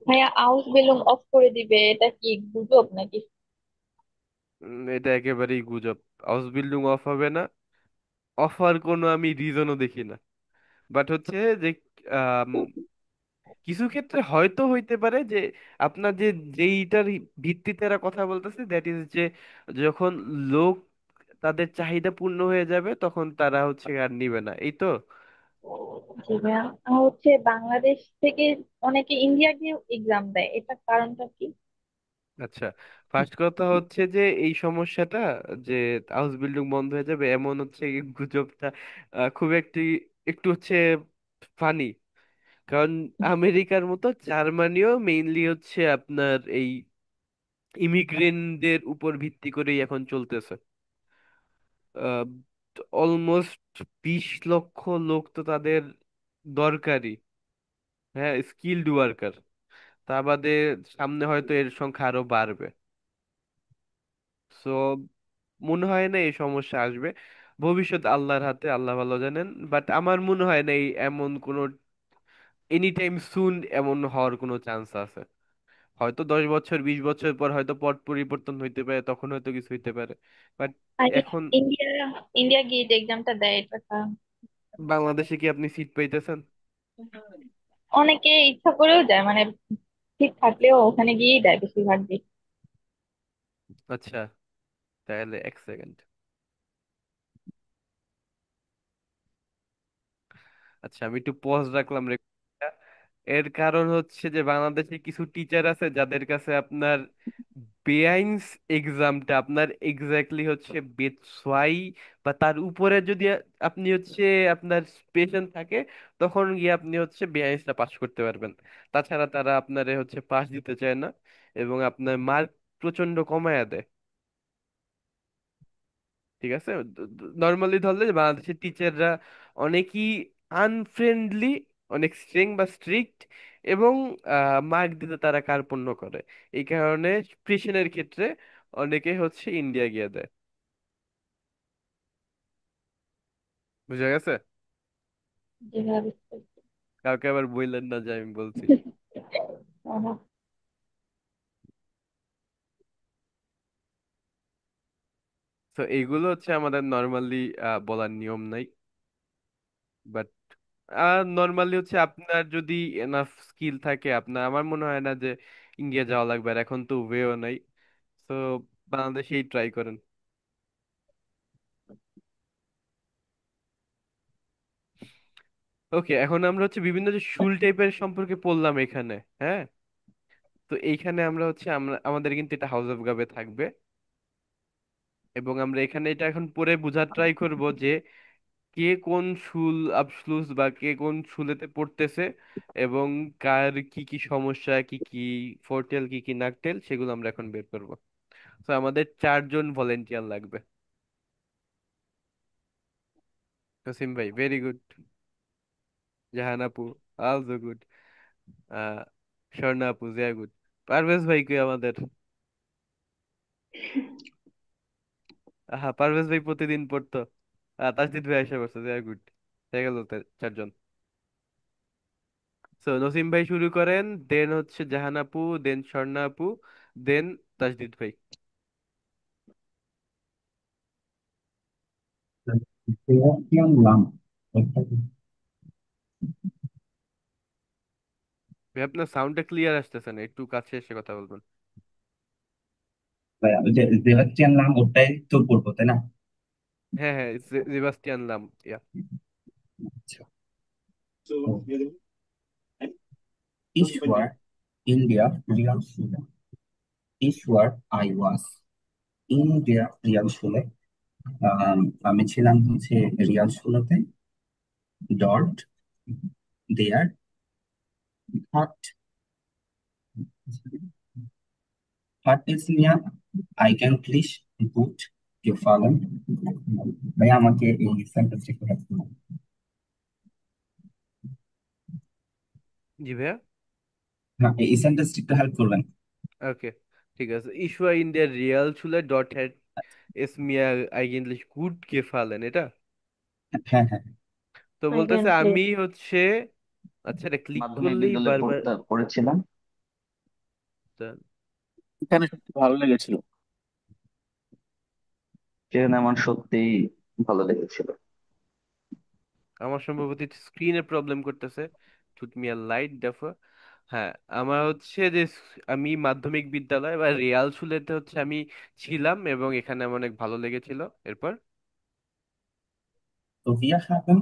ভাইয়া আউস বেলুন অফ করে দিবে, এটা কি গুজব নাকি? এটা একেবারেই গুজব। হাউস বিল্ডিং অফ হবে না, অফার কোনো আমি রিজনও দেখি না। বাট হচ্ছে যে আম, কিছু ক্ষেত্রে হয়তো হইতে পারে যে আপনার যে যেইটার ভিত্তিতে এরা কথা বলতেছে, দ্যাট ইজ যে যখন লোক তাদের চাহিদা পূর্ণ হয়ে যাবে তখন তারা হচ্ছে আর নিবে না, এই তো। জি ভাইয়া, বাংলাদেশ থেকে অনেকে ইন্ডিয়া গিয়ে এক্সাম দেয়, এটা কারণটা কি? আচ্ছা, ফার্স্ট কথা হচ্ছে যে এই সমস্যাটা যে হাউস বিল্ডিং বন্ধ হয়ে যাবে এমন হচ্ছে এই গুজবটা খুব একটু হচ্ছে ফানি। কারণ আমেরিকার মতো জার্মানিও মেইনলি হচ্ছে আপনার এই ইমিগ্রেন্টদের উপর ভিত্তি করেই এখন চলতেছে। অলমোস্ট 20 লক্ষ লোক তো তাদের দরকারি, হ্যাঁ, স্কিলড ওয়ার্কার। তা বাদে সামনে হয়তো এর সংখ্যা আরো বাড়বে। সো মনে হয় না এই সমস্যা আসবে, ভবিষ্যৎ আল্লাহর হাতে, আল্লাহ ভালো জানেন। বাট আমার মনে হয় না এই এমন কোনো এনি টাইম সুন এমন হওয়ার কোনো চান্স আছে। হয়তো 10 বছর 20 বছর পর হয়তো পট পরিবর্তন হইতে পারে, তখন হয়তো কিছু হইতে পারে। বাট আর এখন ইন্ডিয়া ইন্ডিয়া গিয়ে যে এক্সামটা দেয়, এটা কারণ বাংলাদেশে কি আপনি সিট পাইতেছেন? অনেকে ইচ্ছা করেও যায়, মানে ঠিক থাকলেও ওখানে গিয়েই দেয় বেশিরভাগ দিক। আচ্ছা, তাহলে 1 সেকেন্ড। আচ্ছা, আমি একটু পজ রাখলাম রেকর্ডিংটা। এর কারণ হচ্ছে যে বাংলাদেশে কিছু টিচার আছে যাদের কাছে আপনার বেআইনস এক্সামটা আপনার এক্স্যাক্টলি হচ্ছে বেতসোয়াই বা তার উপরে যদি আপনি হচ্ছে আপনার পেশেন্ট থাকে, তখন গিয়ে আপনি হচ্ছে বেআইনসটা পাস করতে পারবেন। তাছাড়া তারা আপনারে হচ্ছে পাস দিতে চায় না এবং আপনার মার্ক প্রচন্ড কমায়া দেয়। ঠিক আছে, নর্মালি ধরলে যে বাংলাদেশের টিচাররা অনেকই আনফ্রেন্ডলি, অনেক স্ট্রিং বা স্ট্রিক্ট, এবং মার্ক দিতে তারা কার্পণ্য করে। এই কারণে প্রিশনের ক্ষেত্রে অনেকে হচ্ছে ইন্ডিয়া গিয়ে দেয়। বুঝা গেছে? যেভাবে কাউকে আবার বললেন না যে আমি বলছি। তো এইগুলো হচ্ছে আমাদের নর্মালি বলার নিয়ম নাই। বাট নর্মালি হচ্ছে আপনার যদি এনাফ স্কিল থাকে আপনার, আমার মনে হয় না যে ইন্ডিয়া যাওয়া লাগবে, আর এখন তো ওয়েও নাই। তো বাংলাদেশেই ট্রাই করেন। ওকে, এখন আমরা হচ্ছে বিভিন্ন যে শুল টাইপের সম্পর্কে পড়লাম এখানে, হ্যাঁ। তো এইখানে আমরা হচ্ছে আমাদের কিন্তু এটা হাউস অফ গাবে থাকবে, এবং আমরা এখানে এটা এখন পড়ে বোঝার ট্রাই করব যে কে কোন শুল আবসলুস বা কে কোন শুলেতে পড়তেছে, এবং কার কি কি সমস্যা, কি কি ফোরটেল কি কি নাকটেল, সেগুলো আমরা এখন বের করব। তো আমাদের 4 জন ভলেন্টিয়ার লাগবে। জসিম ভাই ভেরি গুড। জাহান আপু অলসো গুড। আহ স্বর্ণা আপু জিয়া গুড। পারভেজ ভাই কি আমাদের? পারভেজ ভাই প্রতিদিন পড়তো। তাসজিদ ভাই এসে পড়ছে, জিয়া গুড। হয়ে গেল 4 জন। সো নসিম ভাই শুরু করেন, দেন হচ্ছে জাহান আপু, দেন স্বর্ণা আপু, দেন তাসজিদ ভাই। সেবাস্টিয়ান লাম এটা কি? ভাই আপনার সাউন্ডটা ক্লিয়ার আসতেছে না, একটু কাছে এসে কথা বলবেন। ওই যে সেবাস্টিয়ান লাম ওটাই তো পড়বো তাই না? হ্যাঁ হ্যাঁ, সেবাস্টিয়ান লাম, ইয়া। আচ্ছা। তো ঈশ্বর ইন্ডিয়া রিয়াল সুলে, ঈশ্বর আই ওয়াজ ইন্ডিয়া রিয়াল সুলে। আম, আমি ছিলাম হচ্ছে রিয়াল সুলাতে। ডট দেয়ার হট হট ইজ মিয়া আই ক্যান প্লিজ পুট ইউ ফাদার। ভাই আমাকে এই সেন্টেন্সটা একটু help করুন। জি ভাইয়া। হ্যাঁ এই সেন্টেন্সটা একটু হেল্প করবেন। ওকে, ঠিক আছে। ইশওয়া ইন্ডিয়ার রিয়াল ছুলে ডট হেড এস মিয়া eigentlich gut gefallen, এটা হ্যাঁ হ্যাঁ। তো আই ক্যান বলতেছে প্লে। আমি হচ্ছে, আচ্ছা এটা ক্লিক মাধ্যমিক করলেই বিদ্যালয়ে বারবার পড়েছিলাম। তা- এখানে সত্যি ভালো লেগেছিল, সেখানে আমার সত্যিই ভালো লেগেছিল। আমার সম্ভবত স্ক্রিনে প্রবলেম করতেছে। টুট মি আ লাইট দেখো। হ্যাঁ, আমার হচ্ছে যে আমি মাধ্যমিক বিদ্যালয় বা রিয়াল স্কুলেতে হচ্ছে আমি ছিলাম এবং এখানে আমার অনেক ভালো লেগেছিল। এরপর তো wir haben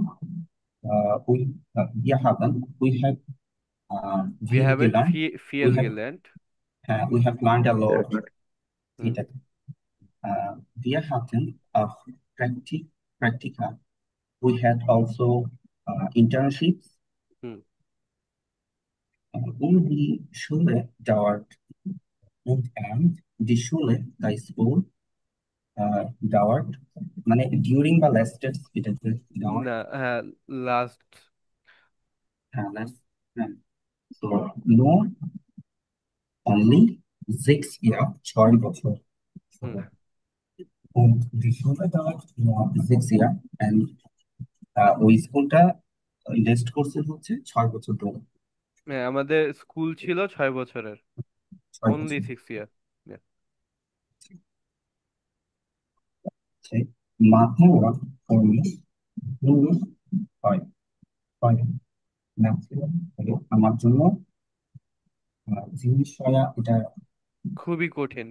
we have we viel haven't gelernt. we ফিয়েল have গেল্যান্ড। we have learned a lot. হুম এটা wir hatten a practica. We had also internships. Hmm. In die Schule dauert and die Schule, the school dauert মানে during বা lasted এটা dauert না, হ্যাঁ, last. last so no only 6 year 6 বছর। So, hmm. und die Schule dauert nur 6 year and ওই স্কুলটা ইনভেস্ট করছে হচ্ছে 6 বছর ধরে। হ্যাঁ, আমাদের স্কুল ছিল 6 বছরের। 6 বছর। অনলি 6 ইয়ার। সেই মাথায় ওরা করলে ইংলিশ হয় হয় ম্যাক্সিমাম আমার জন্য জিনিস হয় এটা। খুবই কঠিন।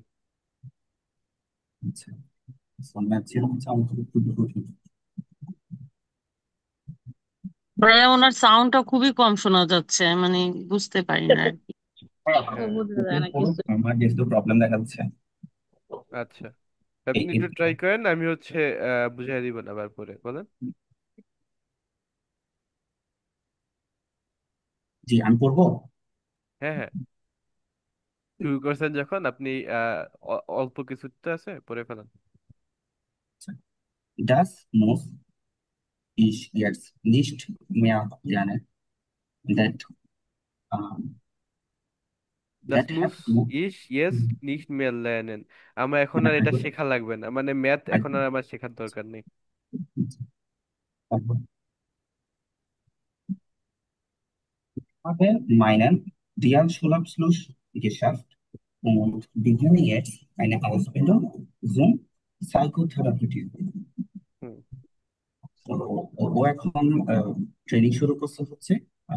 আচ্ছা ম্যাক্সিমাম হচ্ছে আমার জন্য খুবই কঠিন। ভাইয়া ওনার সাউন্ডটা খুবই কম শোনা যাচ্ছে, মানে বুঝতে পারি না আর কি। হ্যাঁ হ্যাঁ, বোঝা যায় না পুরো কিছু। আমার যেহেতু প্রবলেম দেখা যাচ্ছে আচ্ছা, আপনি একটু ট্রাই করেন, আমি হচ্ছে বুঝাই দিব না আবার পরে বলেন। জি আমি পড়বো। হ্যাঁ হ্যাঁ, শুরু করছেন যখন আপনি অল্প কিছু তো আছে, পরে ফেলেন। Das muss ich jetzt nicht mehr lernen. That দাস that মুস have to ইস ইয়েস নিস্ট মেল লেনেন। আমার এখন আর এটা শেখা লাগবে না, মানে ম্যাথ এখন আর আমার শেখার দরকার নেই। habe meinen Realschulabschluss geschafft und beginne jetzt eine Ausbildung zum Psychotherapeutin. হুম। তো ও এখন ট্রেনিং শুরু করছে হচ্ছে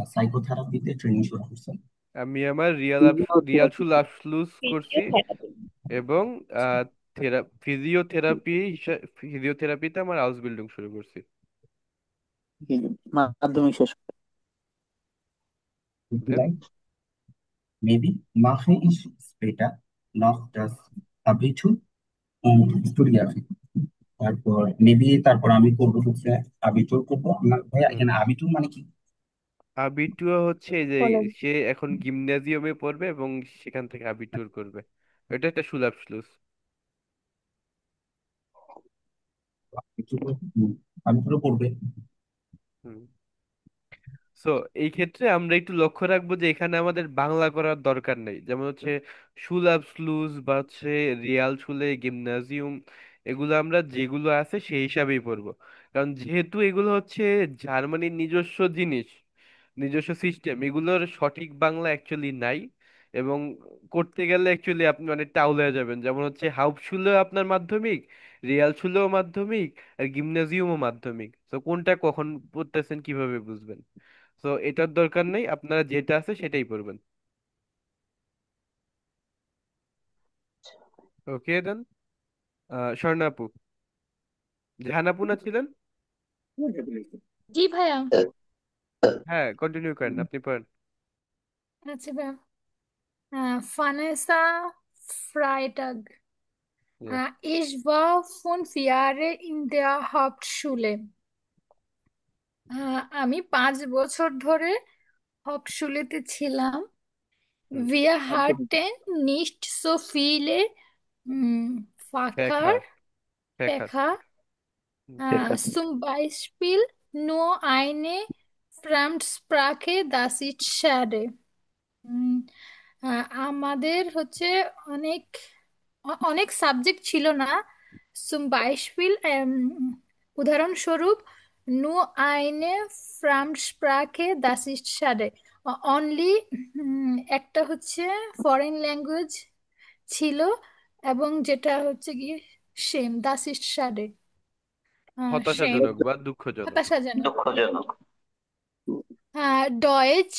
সাইকোথেরাপিতে ট্রেনিং শুরু করছে। আমি আমার রিয়াল শুল আফসলুস করছি এবং ফিজিওথেরাপি, ফিজিওথেরাপিতে আমার হাউস বিল্ডিং শুরু করছি। মাধ্যমিক শেষ করে। দেন Vielleicht, maybe mache ich später noch das Abitur und studiere. তারপর মেবি তারপর আমি করবো হচ্ছে আবিটুর করবো ভাইয়া হুম। এখানে আবিটুর মানে কি? আবিটুয়া হচ্ছে এই যে কলেজ। সে এখন গিমনাজিয়ামে পড়বে এবং সেখান থেকে আবিটুর করবে। এটা একটা সুলাভ স্লুস। আবিচুরও পড়বে। হুম। সো এই ক্ষেত্রে আমরা একটু লক্ষ্য রাখবো যে এখানে আমাদের বাংলা করার দরকার নেই, যেমন হচ্ছে সুলাভ স্লুজ বা হচ্ছে রিয়াল শুলে গিমনাজিয়াম, এগুলো আমরা যেগুলো আছে সেই হিসাবেই পড়বো। কারণ যেহেতু এগুলো হচ্ছে জার্মানির নিজস্ব জিনিস, নিজস্ব সিস্টেম, এগুলোর সঠিক বাংলা অ্যাকচুয়ালি নাই। এবং করতে গেলে অ্যাকচুয়ালি আপনি অনেক টাউলে যাবেন, যেমন হচ্ছে হাউপশুলেও আপনার মাধ্যমিক, রিয়াল শুলেও মাধ্যমিক, আর গিমনাজিয়ামও মাধ্যমিক। তো কোনটা কখন পড়তেছেন কিভাবে বুঝবেন? তো এটার দরকার নেই, আপনারা যেটা আছে সেটাই পড়বেন। ওকে দেন। স্বর্ণা আপু, জাহান আপু না ছিলেন? জি ভাইয়া। হ্যাঁ, কন্টিনিউ করেন, আপনি পড়েন। আচ্ছা ভাইয়া। Vanessa Freitag. Yes. Ich war 5 Jahre in der Hauptschule. আমি 5 বছর ধরে হপশুলেতে ছিলাম। হুম। Wir hatten nicht so viele Fächer, ফেখা। ফেখা। Fächer. ঠিক আছে। Zum Beispiel nur eine Fremdsprache, das ist schade. উম, আমাদের হচ্ছে অনেক অনেক সাবজেক্ট ছিল না। zum Beispiel উদাহরণস্বরূপ nur eine Fremdsprache, das ist schade. Only একটা হচ্ছে ফরেন ল্যাঙ্গুয়েজ ছিল, এবং যেটা হচ্ছে কি same, das ist schade, same, হতাশাজনক বা দুঃখজনক। হতাশাজনক। দুঃখজনক। Deutsch,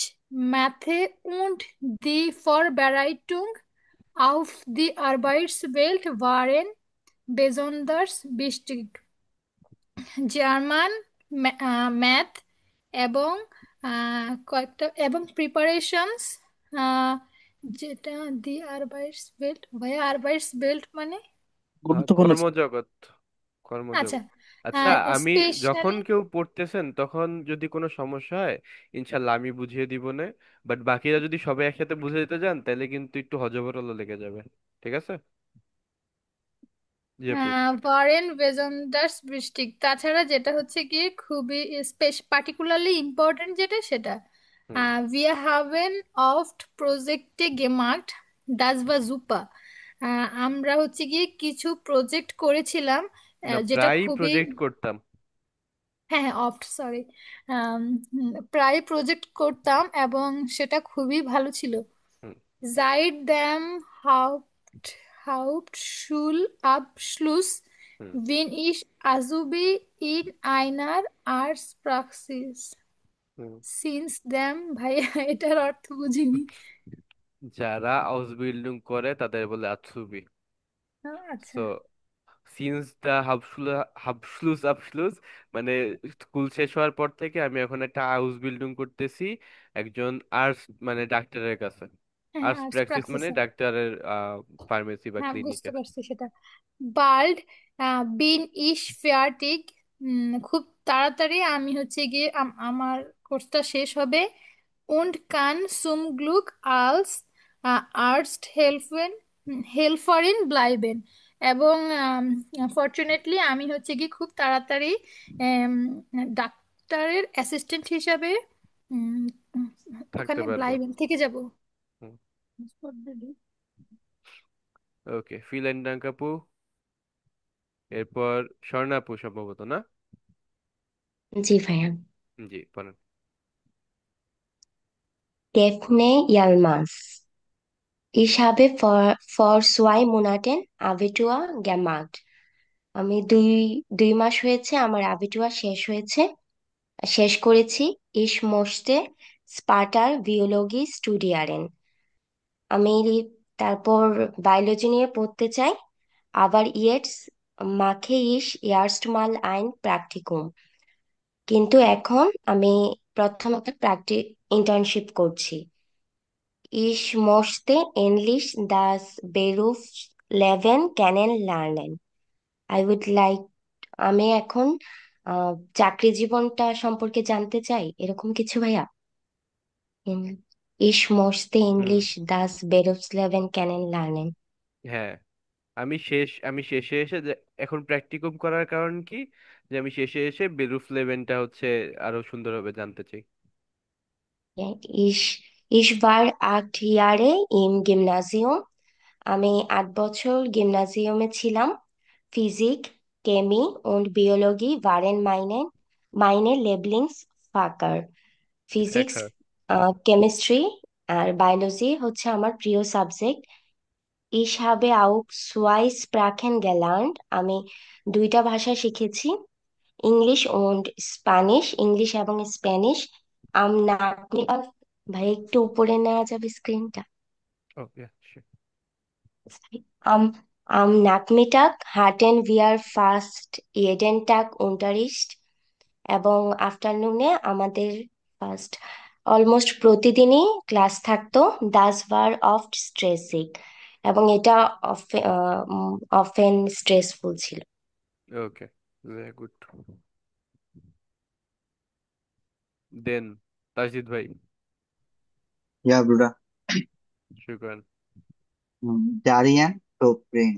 Mathe und die Vorbereitung auf die Arbeitswelt waren besonders wichtig. German, math এবং কয়েকটা এবং প্রিপারেশনস, যেটা দি আরবাইটস বেল্ট, ভাইয়া আরবাইটস বেল্ট মানে? গুরুত্বপূর্ণ ছিল। কর্মজগৎ। আচ্ছা। কর্মজগৎ। আচ্ছা, আমি যখন স্পেশালি কেউ পড়তেছেন তখন যদি কোনো সমস্যা হয়, ইনশাল্লাহ আমি বুঝিয়ে দিব না। বাট বাকিরা যদি সবাই একসাথে বুঝে দিতে যান তাহলে কিন্তু একটু হজবরল লেগে যাবে। ঠিক আছে? জি আপু। ওয়ারেন বেজন্ডার্স বৃষ্টিক, তাছাড়া যেটা হচ্ছে কি খুবই পার্টিকুলারলি ইম্পর্টেন্ট যেটা সেটা, হুম। wir haben oft Projekte gemacht, das war super. আমরা হচ্ছে গিয়ে কিছু প্রজেক্ট করেছিলাম, না, যেটা প্রায়ই খুবই, প্রজেক্ট করতাম। হ্যাঁ হ্যাঁ অফট সরি, প্রায় প্রজেক্ট করতাম এবং সেটা খুবই ভালো ছিল। হুম। Seit dem Hauptschulabschluss hmm. bin ich Azubi in einer Arztpraxis. Hmm. Since then, ভাইয়া এটার অর্থ বুঝিনি। যারা আউসবিল্ডিং করে তাদের বলে আছুবি। আচ্ছা। সো সিন্স দা হাবশলুস আবশলুস, মানে স্কুল শেষ হওয়ার পর থেকে আমি এখন একটা হাউস বিল্ডিং করতেছি একজন আর্টস মানে ডাক্তারের কাছে। হ্যাঁ আর্টস আর্টস প্র্যাকটিস মানে প্রাক্টিসে। ডাক্তারের ফার্মেসি বা হ্যাঁ বুঝতে ক্লিনিকের। পারছি সেটা। বাল্ড বিন ইশ ফেয়ারটিক, খুব তাড়াতাড়ি আমি হচ্ছে গিয়ে আমার কোর্সটা শেষ হবে। und kann zum Glück als Arzt Helferin bleiben, এবং ফর্চুনেটলি আমি হচ্ছে কি খুব তাড়াতাড়ি আম, ডাক্তারের অ্যাসিস্ট্যান্ট হিসাবে উম, থাকতে ওখানে পারবো। ব্লাইবেন থেকে যাব। ওকে, ফিল এন্ড আপু। এরপর স্বর্ণাপু সম্ভবত, না? জি ভাইয়া। জি বলেন। Daphne Yalmas. Ich habe vor 2 Monaten Abitur gemacht. আমি দুই মাস হয়েছে আমার আবিটুয়া শেষ করেছি। Ich möchte später Biologie studieren. আমি তারপর বায়োলজি নিয়ে পড়তে চাই। Aber jetzt mache ich erstmal ein Praktikum. কিন্তু এখন আমি প্রথমত ইন্টার্নশিপ করছি। Ich möchte endlich das Berufsleben kennenlernen. I would like, আমি এখন চাকরি জীবনটা সম্পর্কে জানতে চাই, এরকম কিছু ভাইয়া। Ich möchte হুম। endlich das Berufsleben kennenlernen. হ্যাঁ, আমি শেষে এসে যে এখন প্র্যাকটিকুম করার কারণ কি, যে আমি শেষে এসে বেরুফ লেভেনটা হচ্ছে আরো সুন্দরভাবে জানতে চাই। Ich war 8 Jahre im Gymnasium. আমি 8 বছর গিমনাজিয়ামে ছিলাম। Physik, Chemie und Biologie waren meine Lieblingsfächer. Physics, হ্যাঁ, কেমিস্ট্রি আর বায়োলজি হচ্ছে আমার প্রিয় subject. Ich habe auch zwei Sprachen gelernt. আমি দুইটা ভাষা শিখেছি, ইংলিশ ও স্প্যানিশ, ইংলিশ এবং স্প্যানিশ। আপনি ভাই একটু উপরে নেওয়া যাবে স্ক্রিনটা? ওকে। Am, am Nachmittag hatten wir fast jeden Tag Unterricht এবং আফটারনুনে আমাদের ফার্স্ট অলমোস্ট প্রতিদিনই ক্লাস থাকতো। দাস ওয়ার অফট স্ট্রেসিং এবং এটা অফেন স্ট্রেসফুল ছিল। ওকে, ভেরি গুড। দেন তাজিদ ভাই। ইয়া brooder. শুক্রান। Darien Toprin.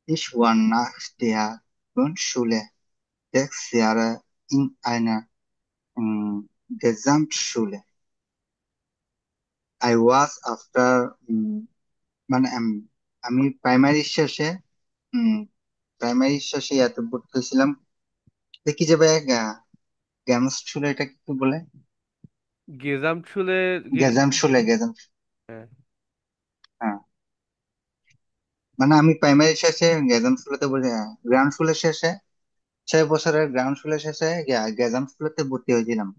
Ich war nach der Grundschule 6 Jahre in einer Gesamtschule. I was after মানে আমি উম, প্রাইমারি শেষে এত ভর্তি হয়েছিলাম। দেখি যে ভাই গ্যামস স্কুলে এটা কি বলে? গেজাম শুলে গেজাম স্কুলে, গেজাম। হ্যাঁ। হ্যাঁ, মানে আমি প্রাইমারি শেষে গেজাম স্কুলেতে বলি, গ্রাউন্ড স্কুলের শেষে 6 বছরের গ্রাউন্ড স্কুলের শেষে গেজাম স্কুলেতে ভর্তি হয়েছিলাম।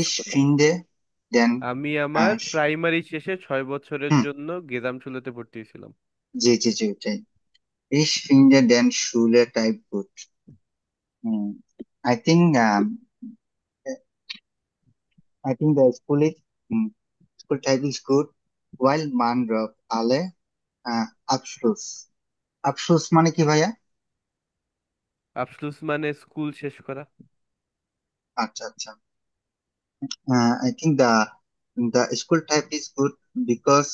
ইস ফিন্ডে দেন। আমি আমার প্রাইমারি শেষে 6 বছরের জন্য গেজাম শুলেতে ভর্তি হয়েছিলাম। জি জি জি, ওটাই। ইস ফিন্ডে দেন শুলে type good. I think I think the school type is good, while Mandrop Ale Abschluss. Abschluss মানে কি ভাইয়া? আফসোস মানে স্কুল শেষ করা। আচ্ছা আচ্ছা। I think the school type is good because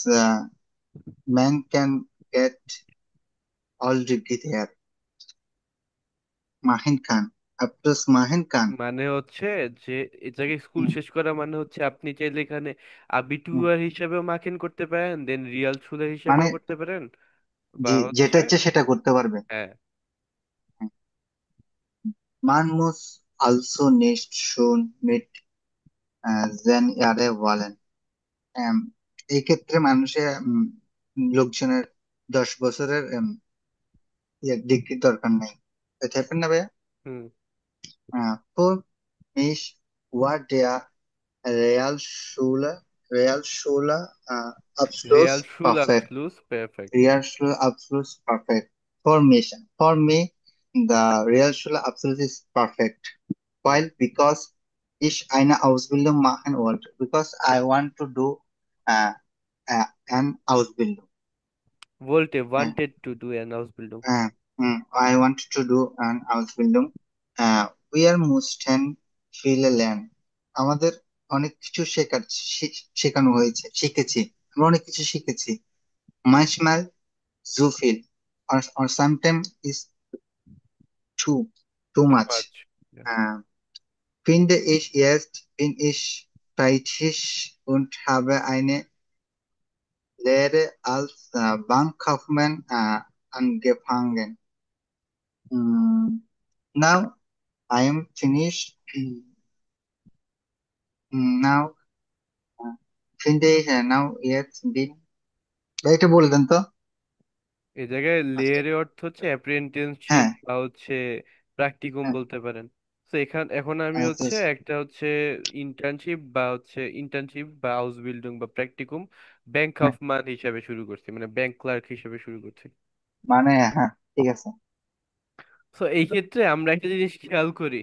man can get all degree there. Mahin Khan. Abschluss Mahin Khan. মানে হচ্ছে যে এই জায়গায় স্কুল শেষ করা মানে হচ্ছে আপনি চাইলে এখানে আবিটুয়ার হিসাবেও মার্কিং করতে পারেন, দেন রিয়াল স্কুলের মানে হিসাবেও করতে পারেন, বা যেটা হচ্ছে ইচ্ছে সেটা করতে পারবে। হ্যাঁ। Man muss also nicht schon mit Jahre wollen. আম, এই ক্ষেত্রে মানুষের লোকজনের 10 বছরের ডিগ্রির দরকার নেই। এটা হ্যাপেন না ভাইয়া? হুম। Für mich war der Realschule Realschule Abschluss রিয়াল স্কুল perfect. আবসলুস পারফেক্ট। Realschule Abschluss perfect. For me, the Realschule Abschluss is perfect. While because ich eine Ausbildung machen wollte, because I want to do uh, an Ausbildung. Uh, wanted to do an Ausbildung. I want to do an Ausbildung. We mussten viele lernen. আমাদের অনেক কিছু শেখানো হয়েছে, শিখেছি। আমরা অনেক কিছু শিখেছি। Manchmal zu viel or sometimes is too Too much. much. Yeah. Finde ich jetzt bin ich fertig und habe eine Lehre als Bankkaufmann angefangen. Now I am finished. Now finde ich now jetzt bin এটা বলে দেন তো। এই জায়গায় আচ্ছা, লেয়ারের অর্থ হচ্ছে অ্যাপ্রেন্টিসশিপ হ্যাঁ বা হচ্ছে প্র্যাকটিকুম হ্যাঁ বলতে পারেন। তো এখন আমি আচ্ছা, হচ্ছে একটা হচ্ছে ইন্টার্নশিপ বা আউসবিল্ডিং বা প্র্যাকটিকুম ব্যাংক হ্যাঁ, অফ মান হিসাবে শুরু করছি, মানে ব্যাংক ক্লার্ক হিসেবে শুরু করছি। মানে হ্যাঁ ঠিক আছে। তো এই ক্ষেত্রে আমরা একটা জিনিস খেয়াল করি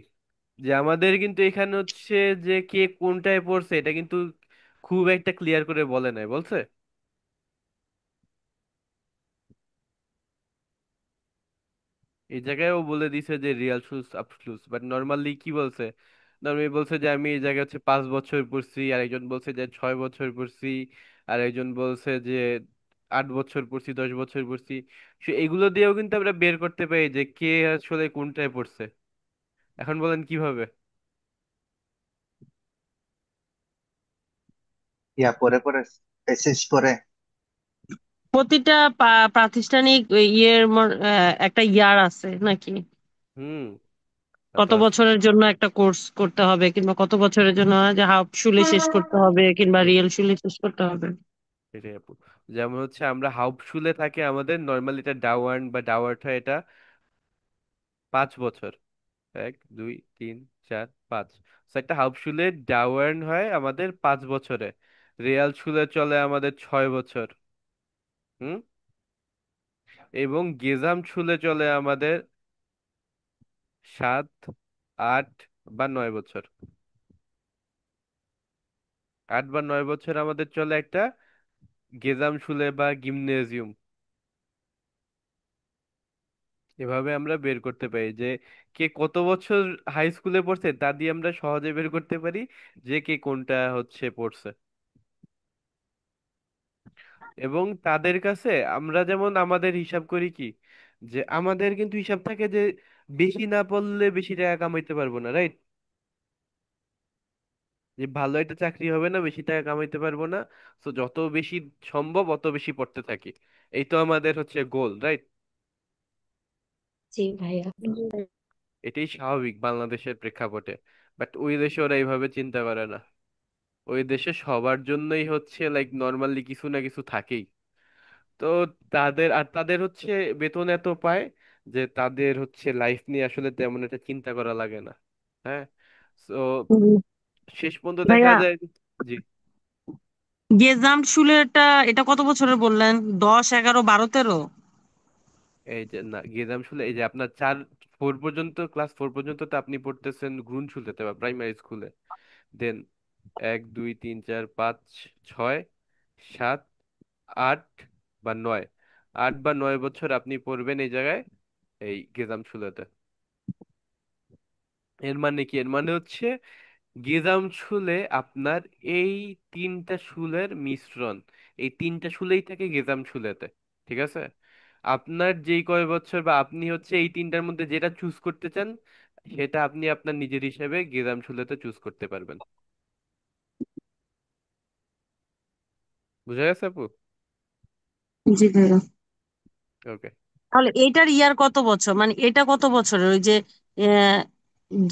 যে আমাদের কিন্তু এখানে হচ্ছে যে কে কোনটায় পড়ছে এটা কিন্তু খুব একটা ক্লিয়ার করে বলে নাই, বলছে? এই জায়গায় ও বলে দিছে যে রিয়াল শুজ আবসলুস, বাট নর্মালি কি বলছে? নর্মালি বলছে যে আমি এই জায়গায় হচ্ছে 5 বছর পড়ছি, আর একজন বলছে যে 6 বছর পড়ছি, আর একজন বলছে যে 8 বছর পড়ছি, 10 বছর পড়ছি, এগুলো দিয়েও কিন্তু আমরা বের করতে পারি যে কে আসলে কোনটায় পড়ছে। এখন বলেন কিভাবে? ইয়া পরে পরে এসএস পরে। প্রতিটা প্রাতিষ্ঠানিক একটা ইয়ার আছে নাকি? হুম। কত প্লাস বছরের জন্য একটা কোর্স করতে হবে, কিংবা কত বছরের জন্য যে হাফ শুলে শেষ করতে হবে কিংবা রিয়েল শুলে শেষ করতে হবে? এটাই আপু। যেমন হচ্ছে আমরা হাউপশুলে থাকে আমাদের নর্মালি এটা ডাওয়ার্ন বা ডাওয়ার্ট হয়, এটা 5 বছর। 1 2 3 4 5। একটা হাউপশুলে ডাওয়ার্ন হয় আমাদের 5 বছরে। রিয়াল শুলে চলে আমাদের 6 বছর। হুম। এবং গেজাম শুলে চলে আমাদের 7 8 বা 9 বছর। 8 বা 9 বছর আমাদের চলে একটা গেজাম শুলে বা গিমনেজিয়াম। এভাবে আমরা বের করতে পারি যে কে কত বছর হাই স্কুলে পড়ছে, তা দিয়ে আমরা সহজে বের করতে পারি যে কে কোনটা হচ্ছে পড়ছে। এবং তাদের কাছে আমরা যেমন আমাদের হিসাব করি কি, যে আমাদের কিন্তু হিসাব থাকে যে বেশি না পড়লে বেশি টাকা কামাইতে পারবো না, রাইট? যে ভালো একটা চাকরি হবে না, বেশি টাকা কামাইতে পারবো না, তো যত বেশি সম্ভব অত বেশি পড়তে থাকি। এই তো আমাদের হচ্ছে গোল, রাইট? জি ভাইয়া। এটাই স্বাভাবিক বাংলাদেশের প্রেক্ষাপটে। বাট ওই দেশে ওরা এইভাবে চিন্তা করে না। ওই দেশে সবার জন্যই হচ্ছে লাইক নর্মালি কিছু না কিছু থাকেই। তো তাদের হচ্ছে বেতন এত পায় যে তাদের হচ্ছে লাইফ নিয়ে আসলে তেমন একটা চিন্তা করা লাগে না। হ্যাঁ। তো উম, শেষ পর্যন্ত দেখা ভাইয়া, যায়। জি। গেজাম শুলেটা এটা কত বছরের বললেন? 10 11 12 13? এই যে না, গেজাম শুলে এই যে আপনার 4 পর্যন্ত, ক্লাস 4 পর্যন্ত তো আপনি পড়তেছেন গ্রুন শুলেতে বা প্রাইমারি স্কুলে। দেন 1 2 3 4 5 6 7 8 বা 9। 8 বা 9 বছর আপনি পড়বেন এই জায়গায়, এই গেজাম শুলেতে। এর মানে কি? এর মানে হচ্ছে গেজাম শুলে আপনার এই তিনটা শুলের মিশ্রণ। এই তিনটা শুলেই থাকে গেজাম শুলেতে। ঠিক আছে? আপনার যেই কয় বছর বা আপনি হচ্ছে এই তিনটার মধ্যে যেটা চুজ করতে চান, সেটা আপনি আপনার নিজের হিসেবে গেজাম শুলেতে চুজ করতে পারবেন। বুঝা গেছে আপু? জি ভাইয়া। ওকে। তাহলে এটার ইয়ার কত বছর, মানে এটা কত বছরের? ওই যে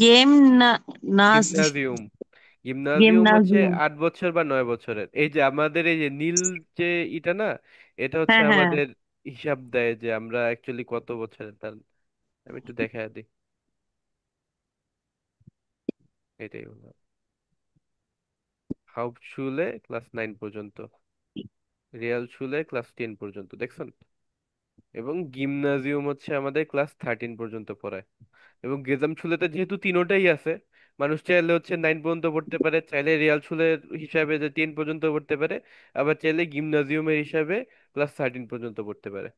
গেম না, নাচ, গিমনাজিয়াম। গিমনাজিয়াম হচ্ছে গিমনাজিয়াম। 8 বছর বা 9 বছরের। এই যে আমাদের এই যে নীল যে এটা না, এটা হচ্ছে হ্যাঁ হ্যাঁ। আমাদের হিসাব দেয় যে আমরা অ্যাকচুয়ালি কত বছরের। তার আমি একটু দেখা দিই। এটাই হলো হাউপ শুলে ক্লাস 9 পর্যন্ত, রিয়াল শুলে ক্লাস 10 পর্যন্ত, দেখছেন? এবং গিমনাজিয়াম হচ্ছে আমাদের ক্লাস 13 পর্যন্ত পড়ায়। এবং গেজাম শুলেতে যেহেতু তিনোটাই আছে, মানুষ চাইলে হচ্ছে 9 পর্যন্ত পড়তে পারে, চাইলে রিয়াল শুলের হিসাবে যে 10 পর্যন্ত পড়তে পারে, আবার চাইলে গিমনাজিয়ামের হিসাবে ক্লাস 13 পর্যন্ত পড়তে পারে।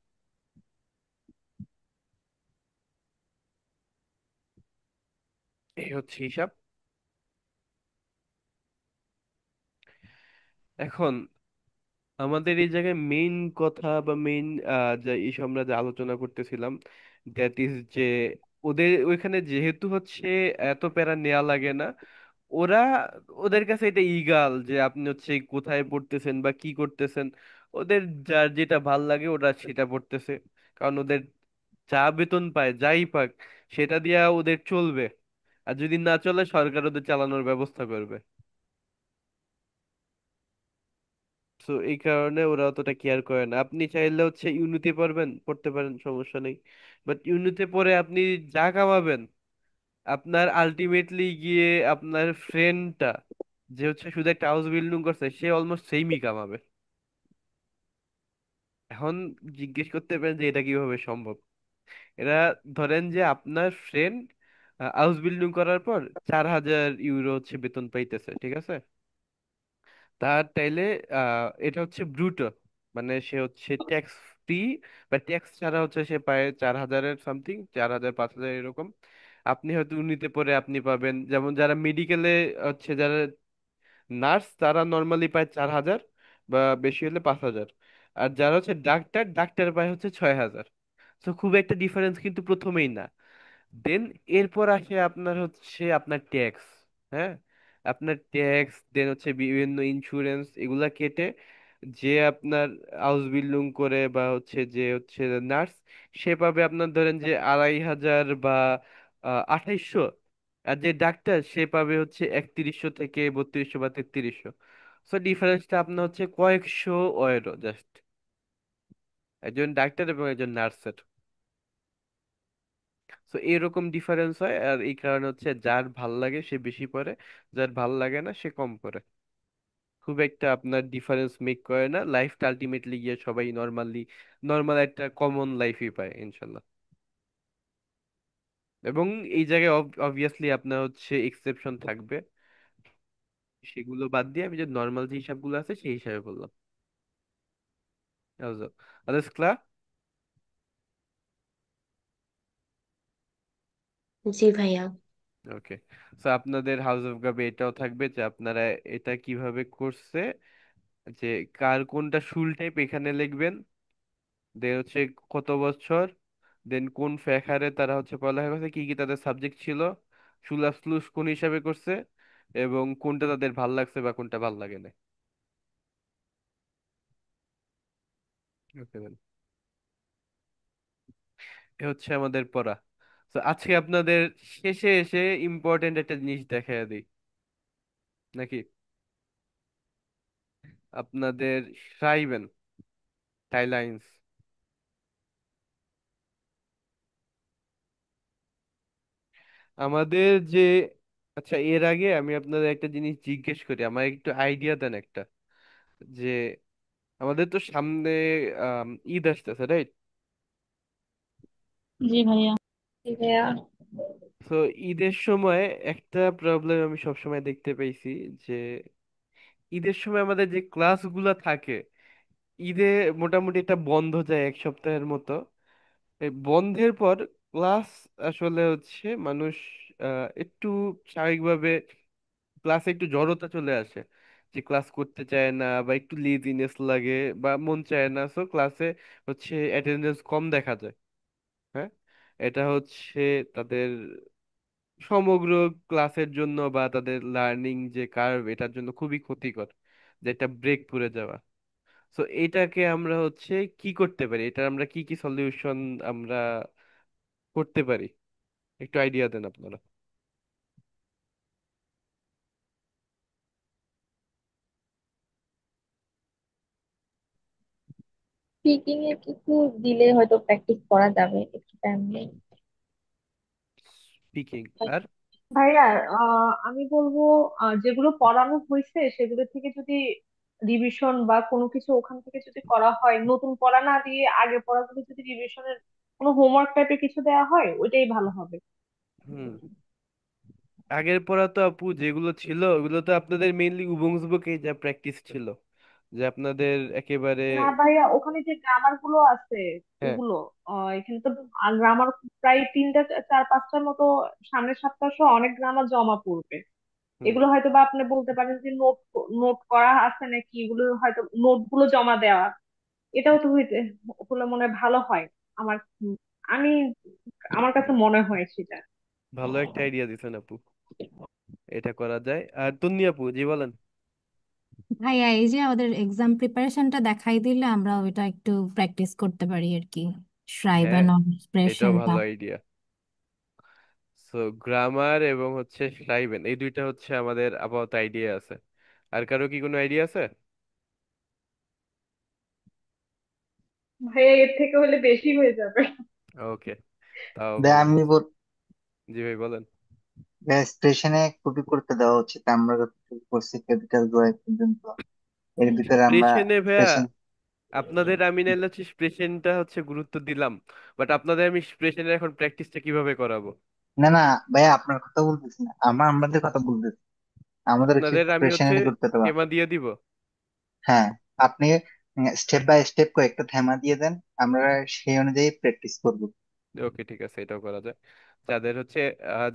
এই হচ্ছে হিসাব। এখন আমাদের এই জায়গায় মেইন কথা বা মেইন যে ইস্যু আমরা যে আলোচনা করতেছিলাম, দ্যাট ইজ যে ওদের ওইখানে যেহেতু হচ্ছে এত প্যারা নেওয়া লাগে না। ওরা, ওদের কাছে এটা ইগাল যে আপনি হচ্ছে কোথায় পড়তেছেন বা কি করতেছেন। ওদের যার যেটা ভাল লাগে ওরা সেটা পড়তেছে। কারণ ওদের যা বেতন পায় যাই পাক, সেটা দিয়া ওদের চলবে। আর যদি না চলে, সরকার ওদের চালানোর ব্যবস্থা করবে। তো এই কারণে ওরা অতটা কেয়ার করে না। আপনি চাইলে হচ্ছে ইউনিতে পড়তে পারেন, সমস্যা নেই। বাট ইউনিতে পড়ে আপনি যা কামাবেন, আপনার আলটিমেটলি গিয়ে আপনার ফ্রেন্ডটা যে হচ্ছে শুধু একটা হাউস বিল্ডিং করছে, সে অলমোস্ট সেমই কামাবে। এখন জিজ্ঞেস করতে পারেন যে এটা কিভাবে সম্ভব। এরা ধরেন যে আপনার ফ্রেন্ড হাউস বিল্ডিং করার পর 4,000 ইউরো হচ্ছে বেতন পাইতেছে, ঠিক আছে? তার তাইলে এটা হচ্ছে ব্রুটো, মানে সে হচ্ছে ট্যাক্স ফ্রি বা ট্যাক্স ছাড়া হচ্ছে সে পায় 4,000-এর সামথিং, 4,000 5,000 এরকম। আপনি হয়তো নিতে পরে আপনি পাবেন, যেমন যারা মেডিকেলে হচ্ছে যারা নার্স, তারা নর্মালি পায় 4,000 বা বেশি হলে 5,000। আর যারা হচ্ছে ডাক্তার, ডাক্তার পায় হচ্ছে 6,000। তো খুব একটা ডিফারেন্স কিন্তু প্রথমেই না। দেন এরপর আসে আপনার হচ্ছে আপনার ট্যাক্স। হ্যাঁ, আপনার ট্যাক্স, দেন হচ্ছে বিভিন্ন ইন্স্যুরেন্স, এগুলা কেটে যে আপনার হাউস বিল্ডিং করে বা হচ্ছে যে হচ্ছে নার্স, সে পাবে আপনার ধরেন যে 2,500 বা 2,800। আর যে ডাক্তার সে পাবে হচ্ছে 3,100 থেকে 3,200 বা 3,300। সো ডিফারেন্সটা আপনার হচ্ছে কয়েকশো ইউরো জাস্ট, একজন ডাক্তার এবং একজন নার্সের। তো এরকম ডিফারেন্স হয়, আর এই কারণে হচ্ছে যার ভাল লাগে সে বেশি পড়ে, যার ভাল লাগে না সে কম পড়ে। খুব একটা আপনার ডিফারেন্স মেক করে না, লাইফটা আলটিমেটলি গিয়ে সবাই নর্মাল একটা কমন লাইফই পায় ইনশাল্লাহ। এবং এই জায়গায় অবভিয়াসলি আপনার হচ্ছে এক্সেপশন থাকবে, সেগুলো বাদ দিয়ে আমি যে নর্মাল যে হিসাবগুলো আছে সেই হিসাবে বললাম। Also, alles klar? জি ভাইয়া। ওকে। তো আপনাদের হাউস অফ গাবে এটাও থাকবে যে আপনারা এটা কিভাবে করছে, যে কার কোনটা শুল টাইপ এখানে লিখবেন, দেন হচ্ছে কত বছর, দেন কোন ফ্যাকারে তারা হচ্ছে পড়ালেখা করছে, কি কি তাদের সাবজেক্ট ছিল, সুলাস কোন হিসাবে করছে, এবং কোনটা তাদের ভাল লাগছে বা কোনটা ভাল লাগে না। ওকে দেন, এ হচ্ছে আমাদের পড়া। তো আজকে আপনাদের শেষে এসে ইম্পর্টেন্ট একটা জিনিস দেখায় দিই নাকি, আপনাদের সাইবেন টাইলাইন্স। আমাদের যে, আচ্ছা এর আগে আমি আপনাদের একটা জিনিস জিজ্ঞেস করি, আমার একটু আইডিয়া দেন একটা, যে আমাদের তো সামনে ঈদ আসতেছে, রাইট? জি ভাইয়া। জি ভাইয়া। তো ঈদের সময় একটা প্রবলেম আমি সবসময় দেখতে পেয়েছি, যে ঈদের সময় আমাদের যে ক্লাসগুলো থাকে, ঈদে মোটামুটি একটা বন্ধ যায় 1 সপ্তাহের মতো। এই বন্ধের পর ক্লাস আসলে হচ্ছে মানুষ একটু স্বাভাবিকভাবে ক্লাসে একটু জড়তা চলে আসে, যে ক্লাস করতে চায় না বা একটু লেজিনেস লাগে বা মন চায় না, সো ক্লাসে হচ্ছে অ্যাটেন্ডেন্স কম দেখা যায়। হ্যাঁ, এটা হচ্ছে তাদের সমগ্র ক্লাসের জন্য বা তাদের লার্নিং যে কার্ভ এটার জন্য খুবই ক্ষতিকর, যে একটা ব্রেক পড়ে যাওয়া। সো এটাকে আমরা হচ্ছে কি করতে পারি, এটা আমরা কি কি সলিউশন আমরা করতে পারি, একটু আইডিয়া দেন আপনারা। স্পিকিং এ কিছু দিলে হয়তো প্র্যাকটিস করা যাবে একটু টাইম নিয়ে। স্পিকিং আর ভাইয়া, আমি বলবো যেগুলো পড়ানো হয়েছে সেগুলো থেকে যদি রিভিশন বা কোনো কিছু ওখান থেকে যদি করা হয়, নতুন পড়া না দিয়ে আগে পড়াগুলো যদি রিভিশনের কোনো হোমওয়ার্ক টাইপের কিছু দেওয়া হয় ওইটাই ভালো হবে। হুম, আগের পড়া তো আপু যেগুলো ছিল ওগুলো তো আপনাদের মেইনলি উবুংসবুকে যা প্র্যাকটিস ছিল, যে আপনাদের একেবারে। না ভাইয়া, ওখানে যে গ্রামার গুলো আছে হ্যাঁ। ওগুলো এখানে তো গ্রামার প্রায় তিনটা চার পাঁচটার মতো, সামনের সপ্তাহ সহ অনেক গ্রামার জমা পড়বে। হুম, এগুলো হয়তো বা আপনি বলতে পারেন যে নোট নোট করা আছে নাকি, এগুলো হয়তো নোট গুলো জমা দেওয়া, এটাও তো হইতে হলে মনে হয় ভালো হয়। আমার আমি আমার কাছে মনে হয় সেটা। ভালো একটা আইডিয়া দিছেন আপু, এটা করা যায়। আর তন্নি আপু জি বলেন। ভাইয়া এই যে আমাদের এক্সাম প্রিপারেশনটা দেখাই দিলে আমরা ওইটা একটু প্র্যাকটিস করতে পারি আর কি, হ্যাঁ, শ্রাইবেন এটাও এক্সপ্রেশনটা। ভালো আইডিয়া। সো গ্রামার এবং হচ্ছে স্লাইবেন, এই দুইটা হচ্ছে আমাদের আপাতত আইডিয়া আছে। আর কারো কি কোনো আইডিয়া আছে? ভাইয়া, এর থেকে হলে বেশি হয়ে যাবে। ওকে, তাও ভাই ভালো। আমি জি ভাই বলেন। এক্সপ্রেশনে কপি করতে দেওয়া উচিত, আমরা যতটুকু করছি ক্যাপিটাল জয় পর্যন্ত, এর ভিতরে আমরা প্রেসেনে ভাইয়া, এক্সপ্রেশন। আপনাদের আমি নাইলে হচ্ছে প্রেসেন্টটা হচ্ছে গুরুত্ব দিলাম, বাট আপনাদের আমি প্রেসেন্টের এখন প্র্যাকটিসটা কিভাবে করাবো? না না ভাইয়া, আপনার কথা বলতেছি না, আমাদের কথা বলতেছি, আমাদের আপনাদের আমি হচ্ছে এক্সপ্রেশনে করতে দেওয়া। স্কেমা দিয়ে দিব। হ্যাঁ, আপনি স্টেপ বাই স্টেপ কয়েকটা থেমা দিয়ে দেন, আমরা সেই অনুযায়ী প্র্যাকটিস করব। ওকে ঠিক আছে, এটাও করা যায়। যাদের হচ্ছে